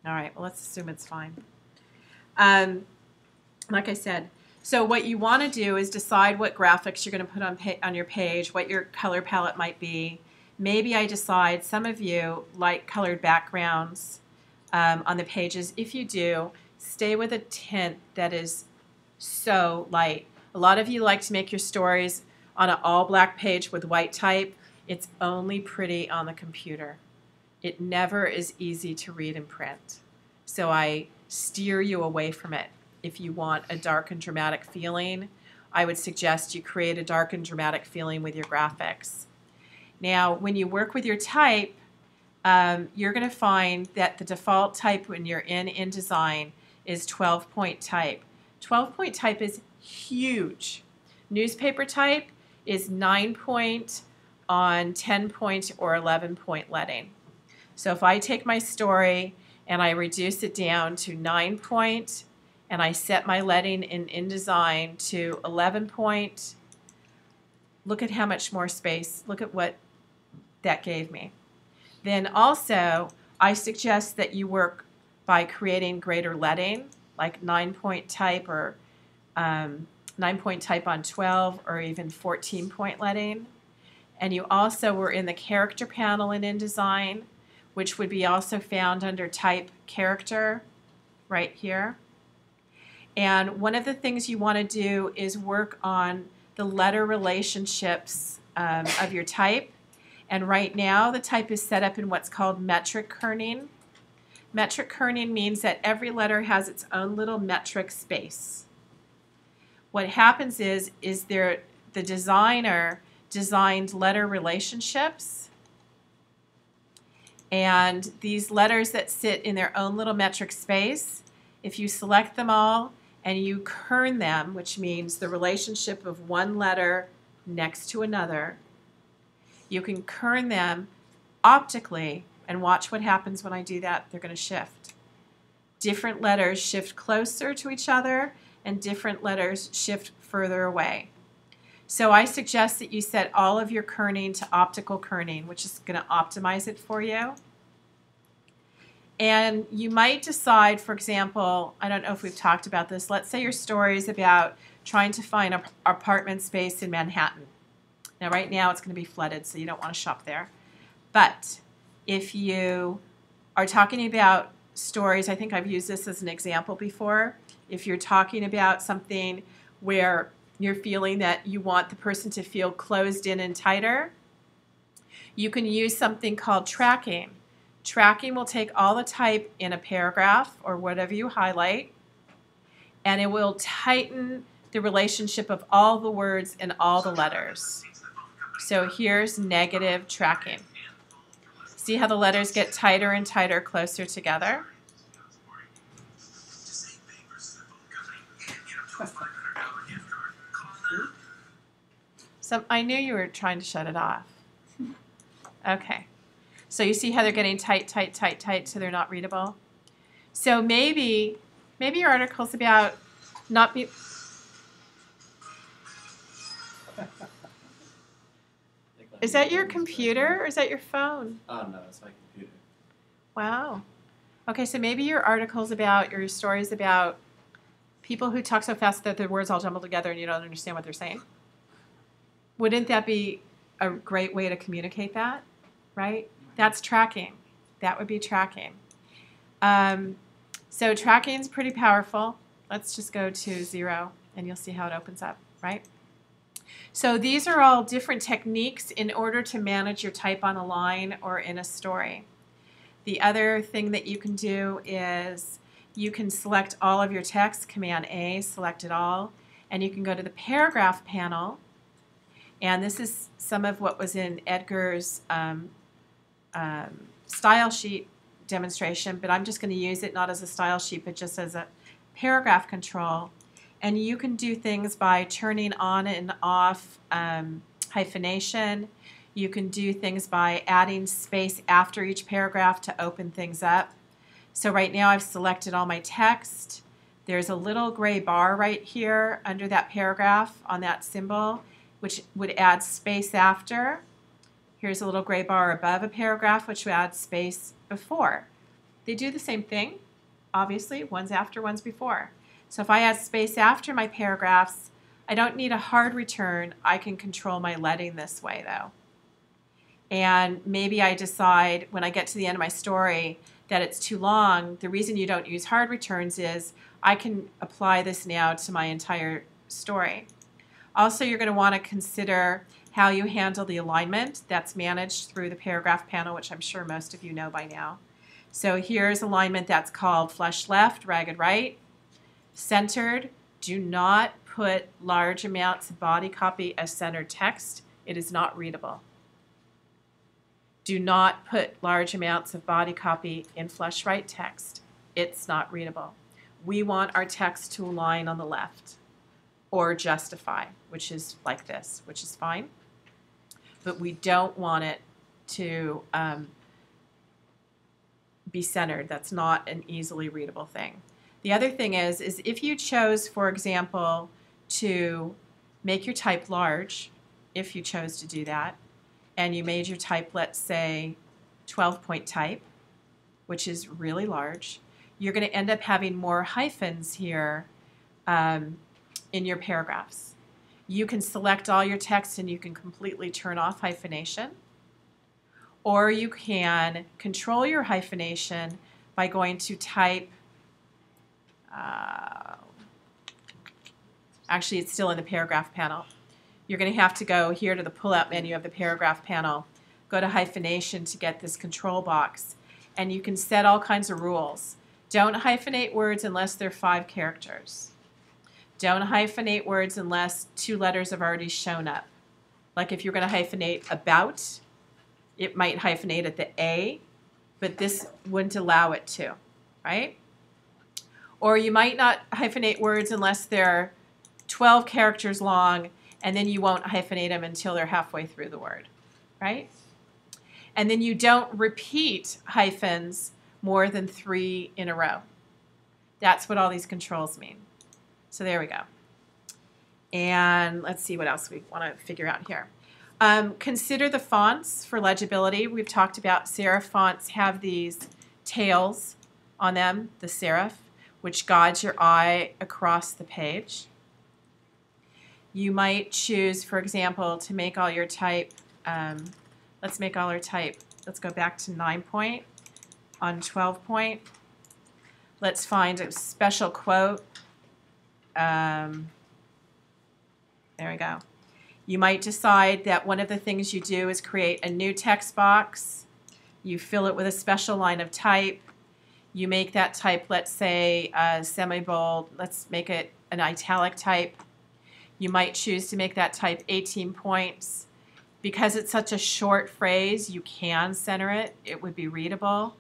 All right, well, let's assume it's fine. Like I said, so what you want to do is decide what graphics you're going to put on your page, what your color palette might be. Maybe I decide some of you like colored backgrounds on the pages. If you do, stay with a tint that is so light. A lot of you like to make your stories on an all-black page with white type. It's only pretty on the computer. It never is easy to read and print. So I steer you away from it. if you want a dark and dramatic feeling, I would suggest you create a dark and dramatic feeling with your graphics. Now, when you work with your type, you're going to find that the default type when you're in InDesign is 12-point type. 12-point type is huge. Newspaper type is 9-point on 10-point or 11-point leading. So if I take my story and I reduce it down to 9-point and I set my leading in InDesign to 11-point, look at how much more space, look at what that gave me. Then also, I suggest that you work by creating greater leading, like 9-point type or 9-point type on 12 or even 14-point leading. And you also were in the character panel in InDesign, which would be also found under type character right here. And one of the things you want to do is work on the letter relationships of your type. And right now the type is set up in what's called metric kerning. Metric kerning means that every letter has its own little metric space. What happens is the designer designed letter relationships, and these letters that sit in their own little metric space, if you select them all and you kern them, which means the relationship of one letter next to another, you can kern them optically, and watch what happens when I do that. They're going to shift. Different letters shift closer to each other and different letters shift further away. So I suggest that you set all of your kerning to optical kerning, which is going to optimize it for you. And you might decide, for example, I don't know if we've talked about this, let's say your story is about trying to find an apartment space in Manhattan. Now right now it's going to be flooded, so you don't want to shop there. But if you are talking about stories, I think I've used this as an example before, if you're talking about something where you're feeling that you want the person to feel closed in and tighter, you can use something called tracking. Tracking will take all the type in a paragraph or whatever you highlight, and it will tighten the relationship of all the words and all the letters. So here's negative tracking. See how the letters get tighter and tighter closer together? So I knew you were trying to shut it off. Okay. So you see how they're getting tight, tight, tight, tight, so they're not readable? So maybe your article's about not be... Is that your computer or is that your phone? Oh no, it's my computer. Wow. Okay, so maybe your article's about, or your story's about people who talk so fast that the words all jumble together and you don't understand what they're saying. Wouldn't that be a great way to communicate that, right? That's tracking. That would be tracking. So tracking is pretty powerful. Let's just go to 0 and you'll see how it opens up, right? So these are all different techniques in order to manage your type on a line or in a story. The other thing that you can do is you can select all of your text, Command A, select it all, and you can go to the paragraph panel. And this is some of what was in Edgar's style sheet demonstration, but I'm just going to use it not as a style sheet, but just as a paragraph control. And you can do things by turning on and off hyphenation. You can do things by adding space after each paragraph to open things up. So right now I've selected all my text. There's a little gray bar right here under that paragraph on that symbol, which would add space after. Here's a little gray bar above a paragraph, which would add space before. They do the same thing, obviously. One's after, one's before. So if I add space after my paragraphs, I don't need a hard return. I can control my leading this way, though. And maybe I decide when I get to the end of my story that it's too long. The reason you don't use hard returns is I can apply this now to my entire story. Also, you're going to want to consider how you handle the alignment. That's managed through the paragraph panel, which I'm sure most of you know by now. So here's alignment that's called flush left, ragged right. Centered, do not put large amounts of body copy as centered text. It is not readable. Do not put large amounts of body copy in flush right text. It's not readable. We want our text to align on the left or justify, which is like this, which is fine. But we don't want it to be centered. That's not an easily readable thing. The other thing is if you chose, for example, to make your type large, if you chose to do that, and you made your type, let's say, 12-point type, which is really large, you're going to end up having more hyphens here in your paragraphs. You can select all your text and you can completely turn off hyphenation, or you can control your hyphenation by going to type. Actually, it's still in the paragraph panel. You're going to have to go here to the pull-out menu of the paragraph panel, go to hyphenation to get this control box, and you can set all kinds of rules. Don't hyphenate words unless they're 5 characters. Don't hyphenate words unless 2 letters have already shown up. Like if you're going to hyphenate about, it might hyphenate at the A, but this wouldn't allow it to, right? Or you might not hyphenate words unless they're 12 characters long, and then you won't hyphenate them until they're halfway through the word, right? And then you don't repeat hyphens more than 3 in a row. That's what all these controls mean. So there we go. And let's see what else we want to figure out here. Consider the fonts for legibility. We've talked about serif fonts have these tails on them, the serif, which guides your eye across the page. You might choose, for example, to make all your type, let's make all our type, let's go back to 9-point on 12-point. Let's find a special quote. There we go. You might decide that one of the things you do is create a new text box. You fill it with a special line of type. You make that type, let's say, semi-bold. Let's make it an italic type. You might choose to make that type 18 points. Because it's such a short phrase, you can center it. It would be readable.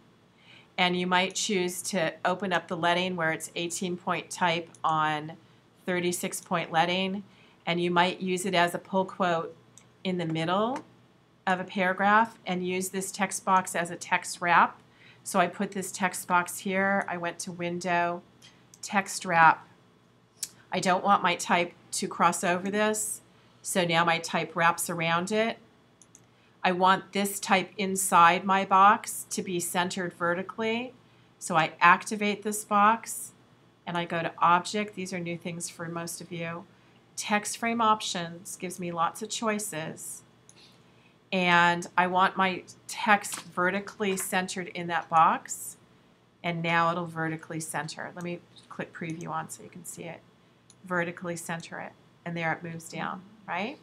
And you might choose to open up the leading where it's 18-point type on 36-point leading. And you might use it as a pull quote in the middle of a paragraph and use this text box as a text wrap. So I put this text box here. I went to Window, Text Wrap. I don't want my type to cross over this, so now my type wraps around it. I want this type inside my box to be centered vertically, so I activate this box and I go to Object. These are new things for most of you. Text Frame Options gives me lots of choices. And I want my text vertically centered in that box. And now it'll vertically center. Let me click Preview on so you can see it. Vertically center it. And there it moves down, right?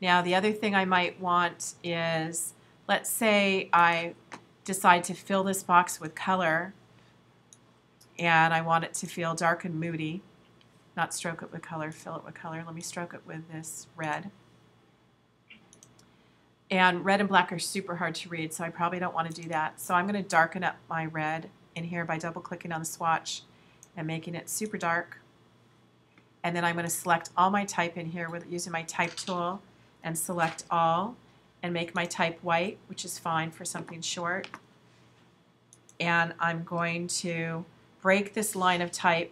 Now the other thing I might want is, let's say I decide to fill this box with color and I want it to feel dark and moody. Not stroke it with color, fill it with color. Let me stroke it with this red. And red and black are super hard to read, so I probably don't want to do that. So I'm going to darken up my red in here by double-clicking on the swatch and making it super dark. And then I'm going to select all my type in here with using my type tool and select all and make my type white, which is fine for something short. And I'm going to break this line of type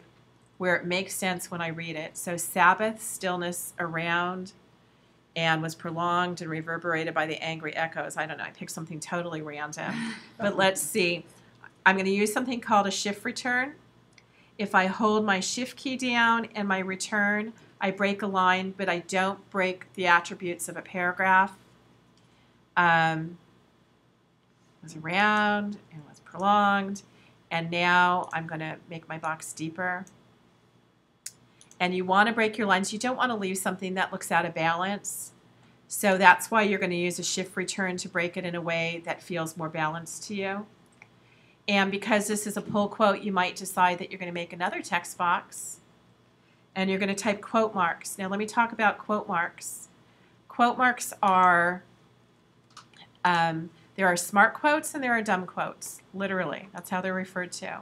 where it makes sense when I read it. So Sabbath, stillness around, and was prolonged and reverberated by the angry echoes. I don't know, I picked something totally random. But let's see. I'm going to use something called a shift return. If I hold my shift key down and my return, I break a line, but I don't break the attributes of a paragraph. Was around and was prolonged. And now I'm going to make my box deeper. And you want to break your lines. You don't want to leave something that looks out of balance. So that's why you're going to use a shift return to break it in a way that feels more balanced to you. And because this is a pull quote, you might decide that you're going to make another text box and you're going to type quote marks. Now let me talk about quote marks. Quote marks are, there are smart quotes and there are dumb quotes, literally. That's how they're referred to.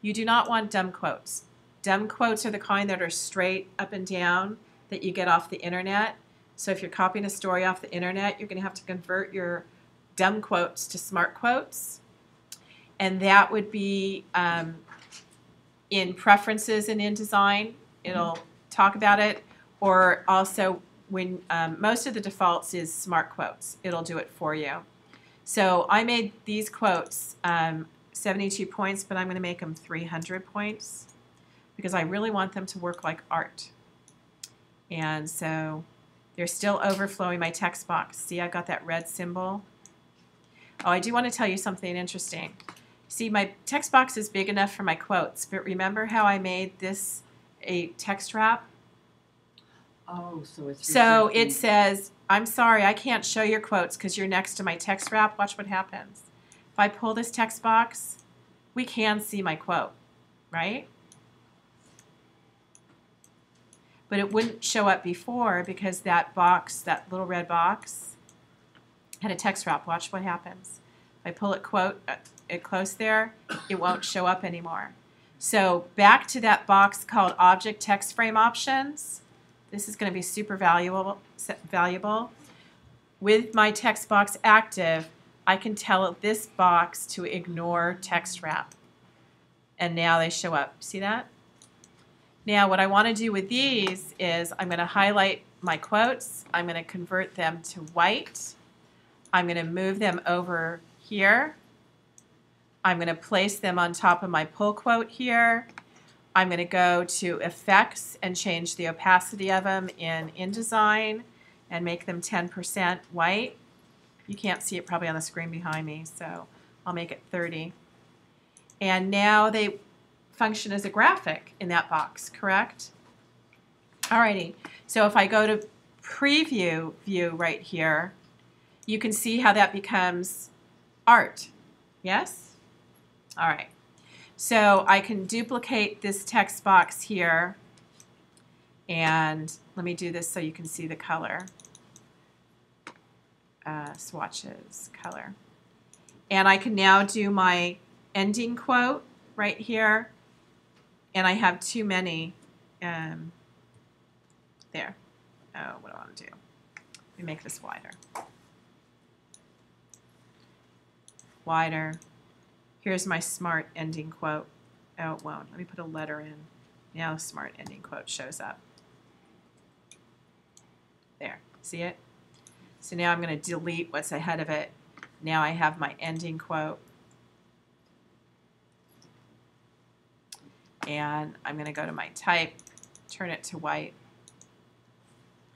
You do not want dumb quotes. Dumb quotes are the kind that are straight up and down that you get off the internet. So if you're copying a story off the internet, you're going to have to convert your dumb quotes to smart quotes. And that would be in preferences and InDesign. It'll talk about it. Or also when most of the defaults is smart quotes. It'll do it for you. So I made these quotes 72 points, but I'm going to make them 300 points because I really want them to work like art. And so they're still overflowing my text box. See, I got that red symbol. Oh, I do want to tell you something interesting. See, my text box is big enough for my quotes, but remember how I made this a text wrap? Oh, so it's So rejecting it says, I'm sorry, I can't show your quotes because you're next to my text wrap. Watch what happens. If I pull this text box, we can see my quote, right? But it wouldn't show up before because that box, that little red box, had a text wrap. Watch what happens. If I pull it close there, it won't show up anymore. So back to that box called Object Text Frame Options. This is going to be super valuable. With my text box active, I can tell this box to ignore text wrap. And now they show up. See that? Now what I want to do with these is I'm going to highlight my quotes. I'm going to convert them to white. I'm going to move them over here. I'm going to place them on top of my pull quote here. I'm going to go to Effects and change the opacity of them in InDesign and make them 10% white. You can't see it probably on the screen behind me, so I'll make it 30. And now they function as a graphic in that box, correct? Alrighty, so if I go to Preview View right here, you can see how that becomes art. Yes? All right. So I can duplicate this text box here, and let me do this so you can see the color. Swatches, color. And I can now do my ending quote right here, and I have too many there. Oh, what do I want to do? Let me make this wider. Wider. Here's my smart ending quote. Oh, it won't. Let me put a letter in. Now the smart ending quote shows up. There. See it? So now I'm going to delete what's ahead of it. Now I have my ending quote. And I'm going to go to my type, turn it to white.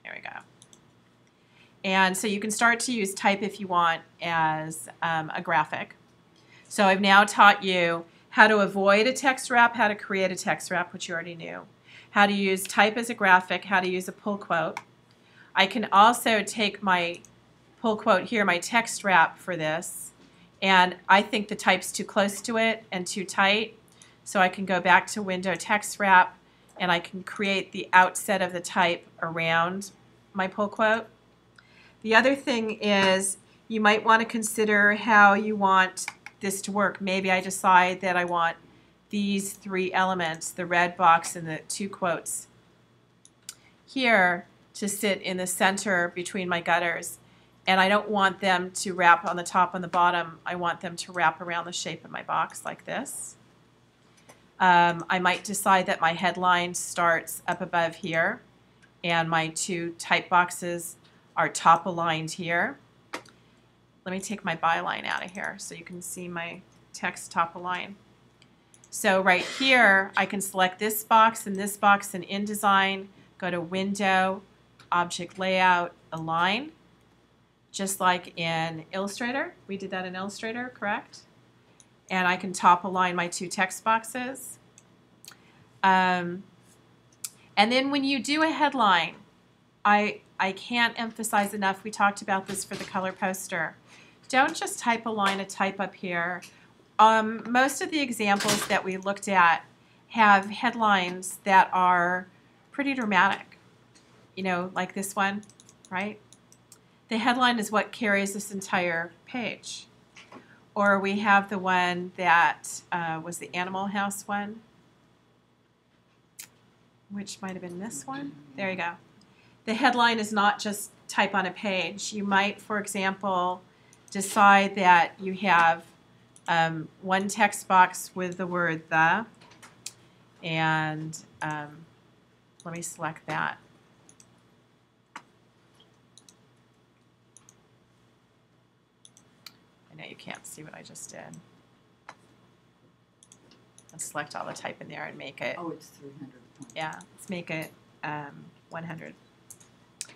There we go. And so you can start to use type if you want as a graphic. So I've now taught you how to avoid a text wrap, how to create a text wrap, which you already knew, how to use type as a graphic, how to use a pull quote. I can also take my pull quote here, my text wrap for this, and I think the type's too close to it and too tight, so I can go back to Window Text Wrap and I can create the outset of the type around my pull quote. The other thing is you might want to consider how you want this to work. Maybe I decide that I want these three elements, the red box and the two quotes here, to sit in the center between my gutters. And I don't want them to wrap on the top and the bottom. I want them to wrap around the shape of my box like this. I might decide that my headline starts up above here and my two type boxes are top aligned here. Let me take my byline out of here so you can see my text top align. So right here, I can select this box and this box in InDesign, go to Window, Object Layout, Align, just like in Illustrator. We did that in Illustrator, correct? And I can top align my two text boxes. And then when you do a headline, I can't emphasize enough, we talked about this for the color poster. Don't just type a line of type up here. most of the examples that we looked at have headlines that are pretty dramatic. You know, like this one, right? The headline is what carries this entire page. Or we have the one that was the Animal House one, which might have been this one. There you go. The headline is not just type on a page. You might, for example, decide that you have one text box with the word the, and let me select that. I know you can't see what I just did. Let's select all the type in there and make it, Oh, it's 300 points. yeah, let's make it 100.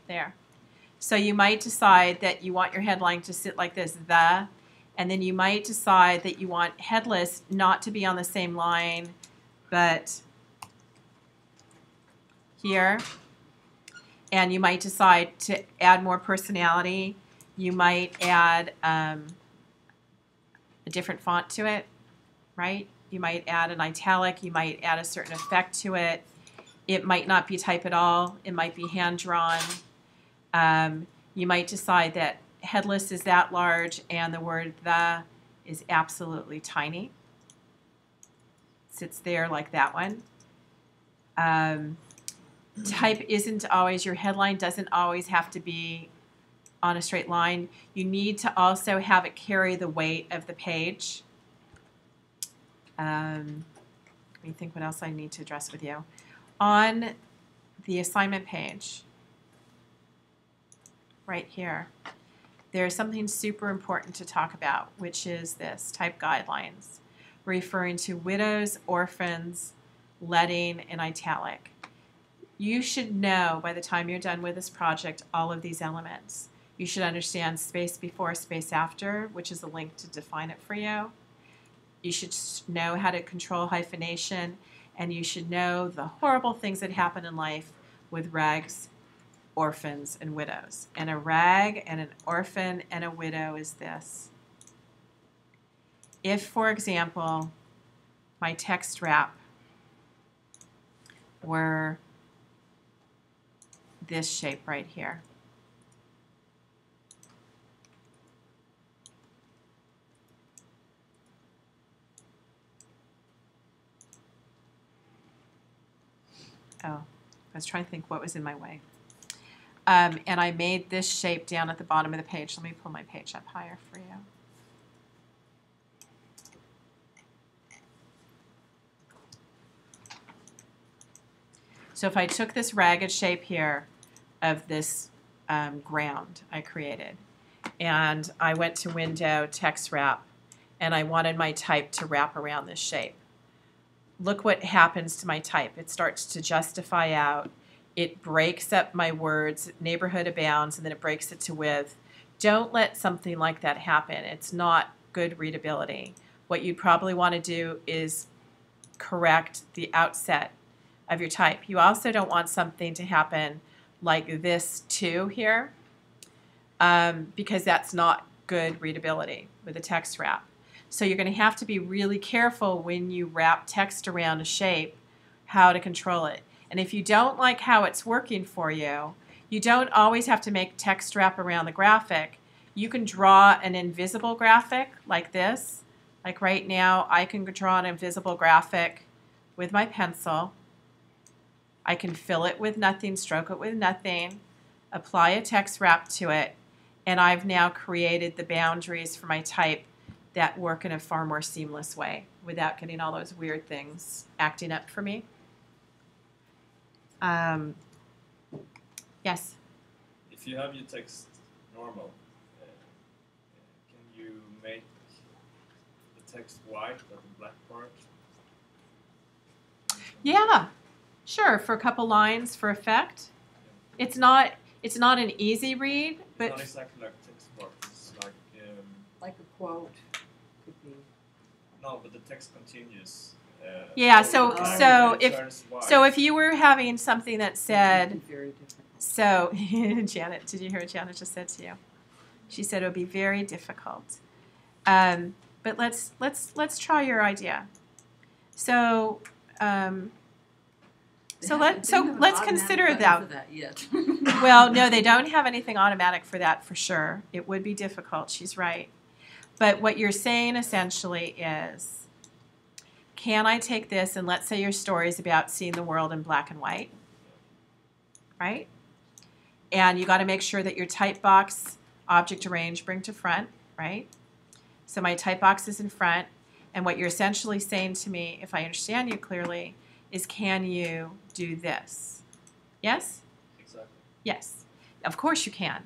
There. So you might decide that you want your headline to sit like this, the, and then you might decide that you want headless not to be on the same line, but here. And you might decide to add more personality. You might add a different font to it, right? You might add an italic. You might add a certain effect to it. It might not be type at all. It might be hand-drawn. You might decide that headless is that large and the word the is absolutely tiny. Sits there like that one. Type isn't always, your headline doesn't always have to be on a straight line. You need to also have it carry the weight of the page. Let me think what else I need to address with you. On the assignment page, right here, there's something super important to talk about, which is this, type guidelines, referring to widows, orphans, leading, and italic. You should know by the time you're done with this project all of these elements. You should understand space before, space after, which is a link to define it for you. You should know how to control hyphenation, and you should know the horrible things that happen in life with rags, orphans, and widows. And a rag and an orphan and a widow is this. If, for example, my text wrap were this shape right here, oh, I was trying to think what was in my way. And I made this shape down at the bottom of the page. Let me pull my page up higher for you. So if I took this ragged shape here of this ground I created, and I went to Window, Text Wrap, and I wanted my type to wrap around this shape. Look what happens to my type. It starts to justify out. It breaks up my words, neighborhood abounds, and then it breaks it to width. Don't let something like that happen. It's not good readability. What you'd probably want to do is correct the outset of your type. You also don't want something to happen like this too here, because that's not good readability with a text wrap. So you're going to have to be really careful when you wrap text around a shape, how to control it. And if you don't like how it's working for you, you don't always have to make text wrap around the graphic. You can draw an invisible graphic like this. Like right now, I can draw an invisible graphic with my pencil. I can fill it with nothing, stroke it with nothing, apply a text wrap to it, and I've now created the boundaries for my type that work in a far more seamless way without getting all those weird things acting up for me. Yes? If you have your text normal, can you make the text white or the black part? Yeah, sure, for a couple lines for effect. It's not an easy read, It's but not exactly like text box. It's Like a quote could be. no, but the text continues. yeah, over so time so and it if turns white. so if you were having something that said, It'd be very difficult. so Janet, did you hear what Janet just said to you? She said it would be very difficult. But but let's try your idea. So They so haven't- they don't have an let's automatic consider button that. for that yet. Well, no, they don't have anything automatic for that for sure. It would be difficult. She's right. But what you're saying essentially is, can I take this and let's say your story is about seeing the world in black and white, right? And you got to make sure that your type box, object arrange, bring to front, right? So my type box is in front. And what you're essentially saying to me, if I understand you clearly, is can you do this? Yes? Exactly. Yes. Of course you can.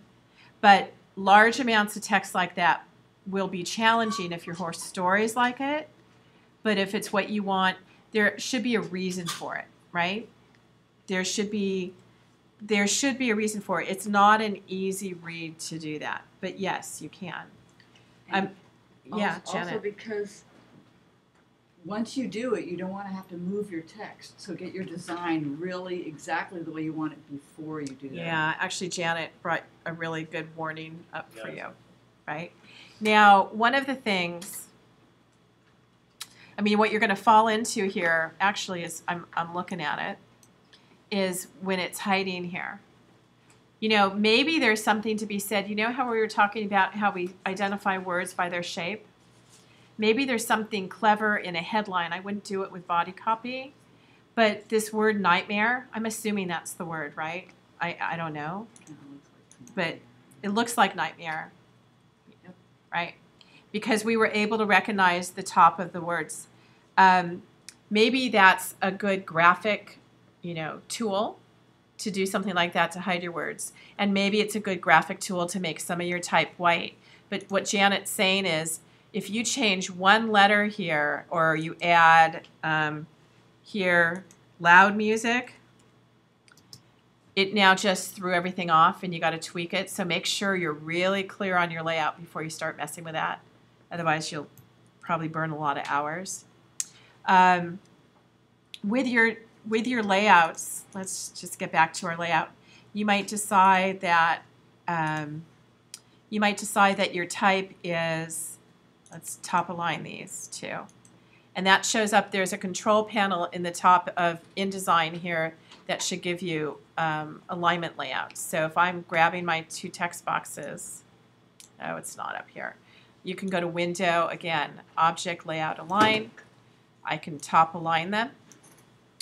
But large amounts of text like that will be challenging if your horse stories like it. But if it's what you want, there should be a reason for it, right? There should be a reason for it. It's not an easy read to do that. But yes, you can. Yeah, Also Janet. because once you do it, you don't want to have to move your text. So get your design really exactly the way you want it before you do that. Yeah, actually, Janet brought a really good warning up for Yes. you, right? Now, one of the things, I mean, what you're going to fall into here, actually, is I'm looking at it, is when it's hiding here. You know, maybe there's something to be said. You know how we were talking about how we identify words by their shape? Maybe there's something clever in a headline. I wouldn't do it with body copy. But this word nightmare, I'm assuming that's the word, right? I don't know. Kinda looks like But it looks like nightmare, Yep. right? Because we were able to recognize the top of the words. Maybe that's a good graphic, tool to do something like that to hide your words. And maybe it's a good graphic tool to make some of your type white. But what Janet's saying is, if you change one letter here, or you add here loud music, it now just threw everything off and you got to tweak it. So make sure you're really clear on your layout before you start messing with that. Otherwise, you'll probably burn a lot of hours. With your layouts, let's just get back to our layout. You might decide that your type is, let's top align these two. And that shows up, there's a control panel in the top of InDesign here that should give you alignment layouts. So if I'm grabbing my two text boxes, oh, it's not up here. You can go to Window, again, Object, Layout, Align. I can top align them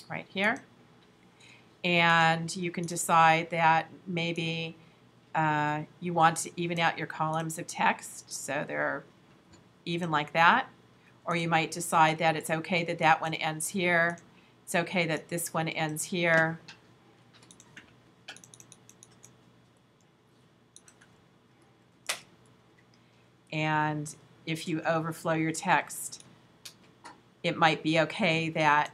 right here. And you can decide that maybe you want to even out your columns of text, so they're even like that. Or you might decide that it's okay that that one ends here. It's okay that this one ends here. And if you overflow your text, it might be okay that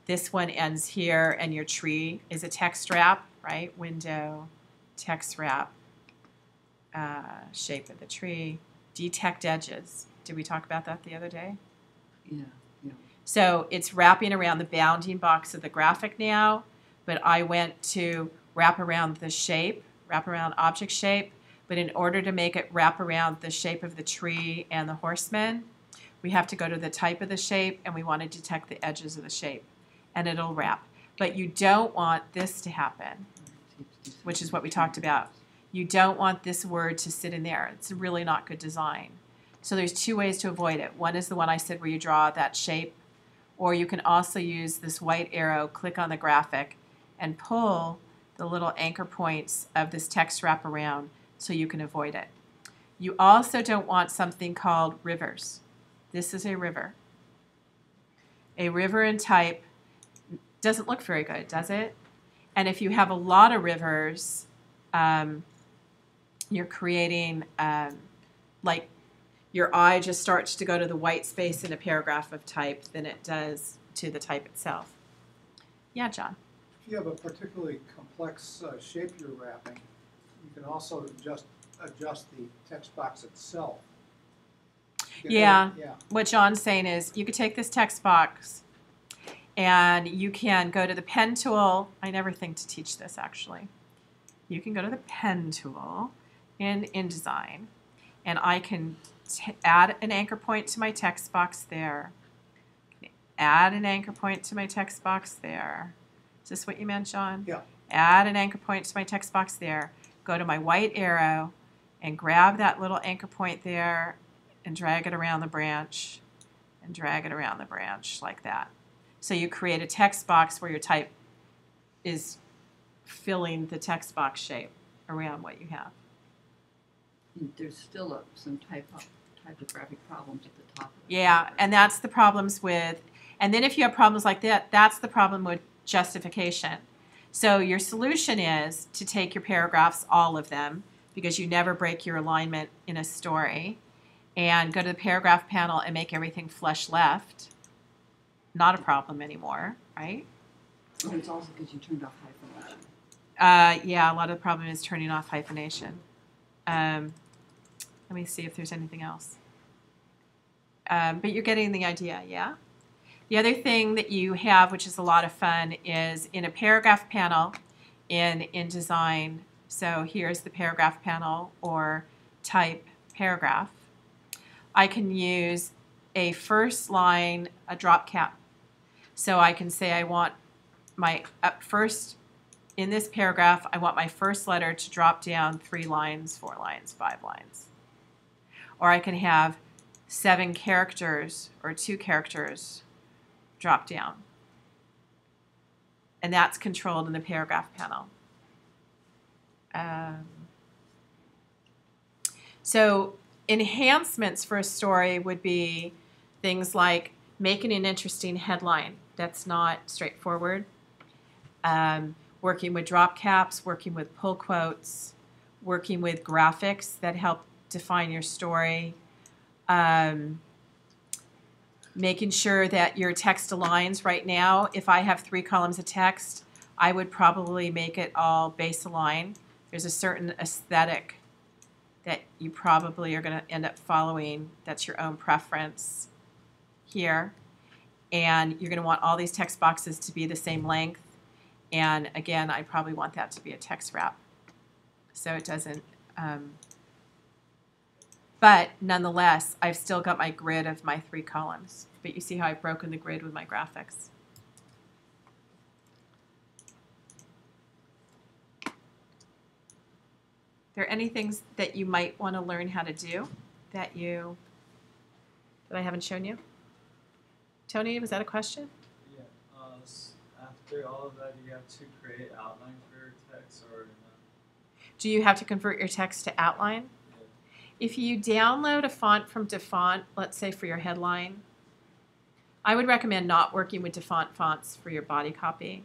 this one ends here and your tree is a text wrap, right? Window, text wrap, shape of the tree, detect edges. Did we talk about that the other day? Yeah. So it's wrapping around the bounding box of the graphic now, but I went to wrap around the shape, wrap around object shape, but in order to make it wrap around the shape of the tree and the horseman, we have to go to the type of the shape and we want to detect the edges of the shape, and it'll wrap. But you don't want this to happen, which is what we talked about. You don't want this word to sit in there. It's really not good design. So there's two ways to avoid it. One is the one I said where you draw that shape, or you can also use this white arrow, click on the graphic, and pull the little anchor points of this text wrap around so you can avoid it. You also don't want something called rivers. This is a river. A river in type doesn't look very good, does it? And if you have a lot of rivers, you're creating like your eye just starts to go to the white space in a paragraph of type than it does to the type itself. Yeah, John. If you have a particularly complex shape you're wrapping, you can also adjust the text box itself. Yeah. Yeah. What John's saying is you could take this text box and you can go to the pen tool. I never think to teach this actually. You can go to the pen tool in InDesign, and I can add an anchor point to my text box there. Add an anchor point to my text box there. Is this what you meant, John? Yeah. Add an anchor point to my text box there. Go to my white arrow and grab that little anchor point there and drag it around the branch and drag it around the branch like that. So you create a text box where your type is filling the text box shape around what you have. There's still some typographic problems at the top. Of the Yeah, paragraph. and that's the problems with, and then if you have problems like that, that's the problem with justification. So your solution is to take your paragraphs, all of them, because you never break your alignment in a story, and go to the paragraph panel and make everything flush left. Not a problem anymore, right? And it's also because you turned off hyphenation. Yeah, a lot of the problem is turning off hyphenation. Let me see if there's anything else. But you're getting the idea, yeah? The other thing that you have, which is a lot of fun, is in a paragraph panel in InDesign. So here's the paragraph panel or type paragraph. I can use a first line, a drop cap. So I can say I want my first, in this paragraph, I want my first letter to drop down 3 lines, 4 lines, 5 lines. Or I can have 7 characters or 2 characters drop down. And that's controlled in the paragraph panel. So enhancements for a story would be things like making an interesting headline. That's not straightforward. Working with drop caps, working with pull quotes, working with graphics that help define your story, making sure that your text aligns. Right now, if I have 3 columns of text, I would probably make it all base align. There's a certain aesthetic that you probably are going to end up following. That's your own preference here. And you're going to want all these text boxes to be the same length. And again, I probably want that to be a text wrap. So it doesn't, but nonetheless, I've still got my grid of my 3 columns. But you see how I've broken the grid with my graphics. There any things that you might want to learn how to do that I haven't shown you? Tony, was that a question? Yeah. After all of that, you have to create outline for your text or not? Do you have to convert your text to outline? If you download a font from DaFont, let's say for your headline, I would recommend not working with DaFont fonts for your body copy.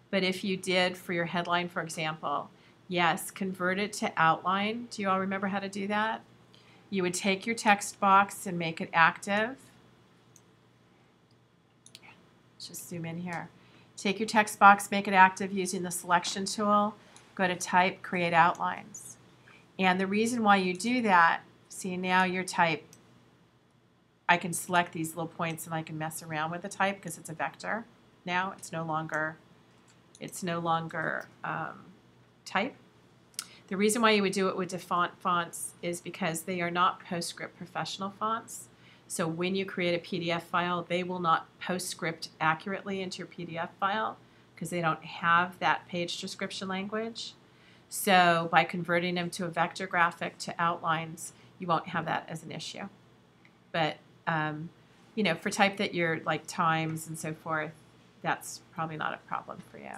But if you did for your headline, for example, yes, convert it to outline. Do you all remember how to do that? You would take your text box and make it active. Let's just zoom in here. Take your text box, make it active using the selection tool. Go to type, create outlines. And the reason why you do that, see now your type, I can select these little points and I can mess around with the type because it's a vector. Now it's no longer type. The reason why you would do it with DaFont fonts is because they are not PostScript professional fonts. So when you create a PDF file, they will not PostScript accurately into your PDF file because they don't have that page description language. So by converting them to a vector graphic to outlines, you won't have that as an issue. But you know, for type that you're like times and so forth, that's probably not a problem for you.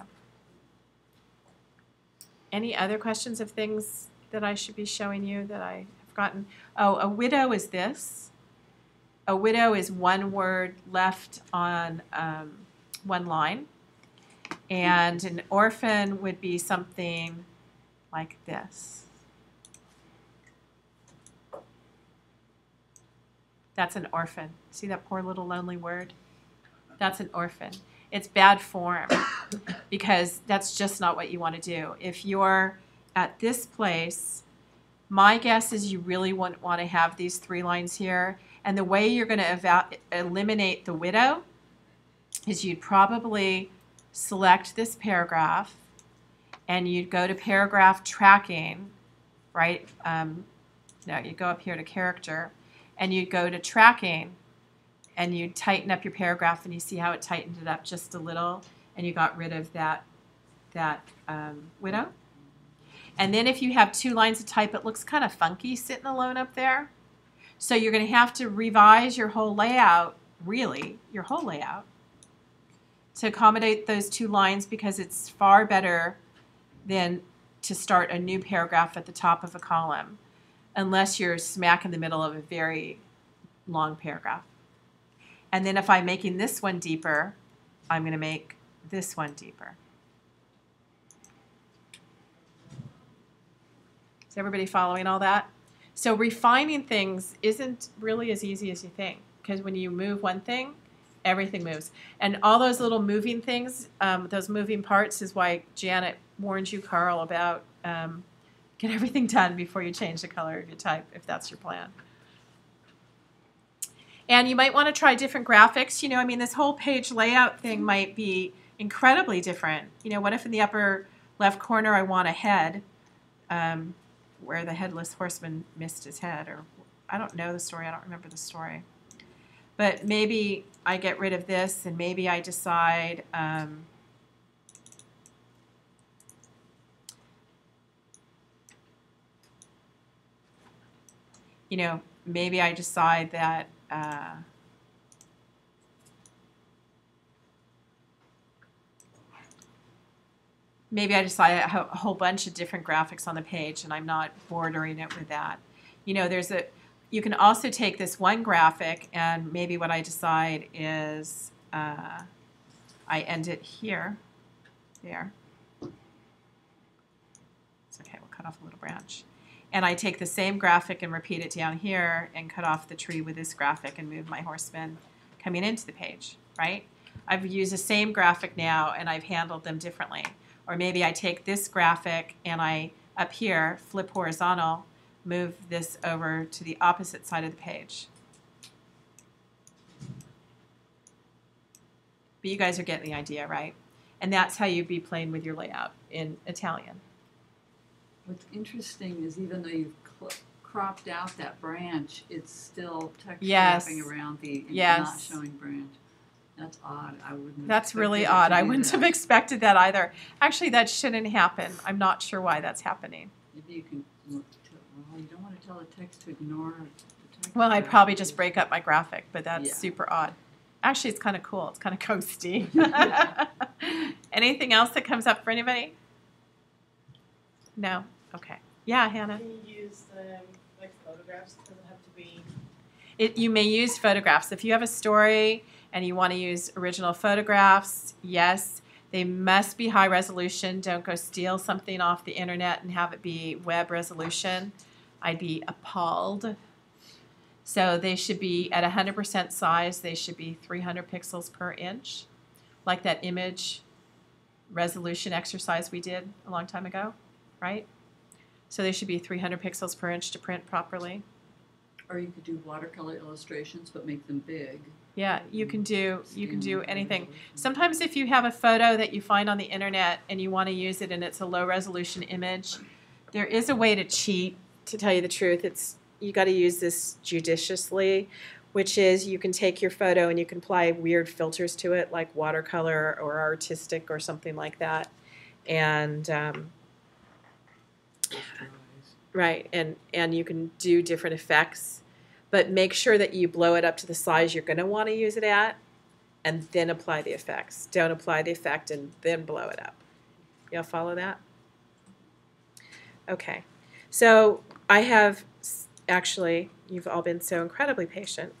Any other questions of things that I should be showing you that I have gotten? Oh, a widow is this. A widow is one word left on one line. And an orphan would be something like this. That's an orphan. See that poor little lonely word? That's an orphan. It's bad form because that's just not what you want to do. If you're at this place, my guess is you really wouldn't want to have these 3 lines here. And the way you're going to eliminate the widow is you'd probably select this paragraph and you'd go to paragraph tracking, right? No, you go up here to character and you go to tracking, and you tighten up your paragraph, and you see how it tightened it up just a little, and you got rid of that widow. And then if you have 2 lines of type, it looks kind of funky sitting alone up there. So you're going to have to revise your whole layout, really, your whole layout, to accommodate those 2 lines, because it's far better than to start a new paragraph at the top of a column, unless you're smack in the middle of a very long paragraph. And then if I'm making this one deeper, I'm going to make this one deeper. Is everybody following all that? So refining things isn't really as easy as you think, because when you move one thing, everything moves. And all those little moving things, those moving parts, is why Janet warned you, Carl, about get everything done before you change the color of your type, if that's your plan. And you might want to try different graphics. You know, I mean, this whole page layout thing might be incredibly different. You know, what if in the upper left corner I want a head, where the headless horseman missed his head, or I don't know the story, I don't remember the story. But maybe I get rid of this, and maybe I decide you know, maybe I decide that maybe I decide a whole bunch of different graphics on the page, and I'm not bordering it with that. You know, you can also take this one graphic, and maybe what I decide is I end it here, there. It's okay, we'll cut off a little branch. And I take the same graphic and repeat it down here and cut off the tree with this graphic and move my horseman coming into the page, right? I've used the same graphic now, and I've handled them differently. Or maybe I take this graphic and I, up here, flip horizontal, move this over to the opposite side of the page. But you guys are getting the idea, right? And that's how you'd be playing with your layout in Italian. What's interesting is even though you've cropped out that branch, it's still text wrapping around the not showing branch. That's odd. I wouldn't. That's really odd. I wouldn't have expected that either. Actually, that shouldn't happen. I'm not sure why that's happening. Maybe you can. Well, you don't want to tell the text to ignore the text. Well, I'd probably just break up my graphic, but that's super odd. Actually, it's kind of cool. It's kind of ghosty. Anything else that comes up for anybody? No? Okay. Yeah, Hannah? Can you use like photographs? It doesn't have to be. You may use photographs. If you have a story and you want to use original photographs, yes. They must be high resolution. Don't go steal something off the internet and have it be web resolution. I'd be appalled. So they should be at 100% size. They should be 300 pixels per inch, like that image resolution exercise we did a long time ago, right? So they should be 300 pixels per inch to print properly. Or you could do watercolor illustrations, but make them big. Yeah, you can do anything. Sometimes if you have a photo that you find on the internet and you want to use it and it's a low resolution image, there is a way to cheat, to tell you the truth. You got to use this judiciously, which is you can take your photo and you can apply weird filters to it, like watercolor or artistic or something like that. And right, and you can do different effects. But make sure that you blow it up to the size you're going to want to use it at, and then apply the effects. Don't apply the effect and then blow it up. Y'all follow that? Okay. So I have, actually, you've all been so incredibly patient.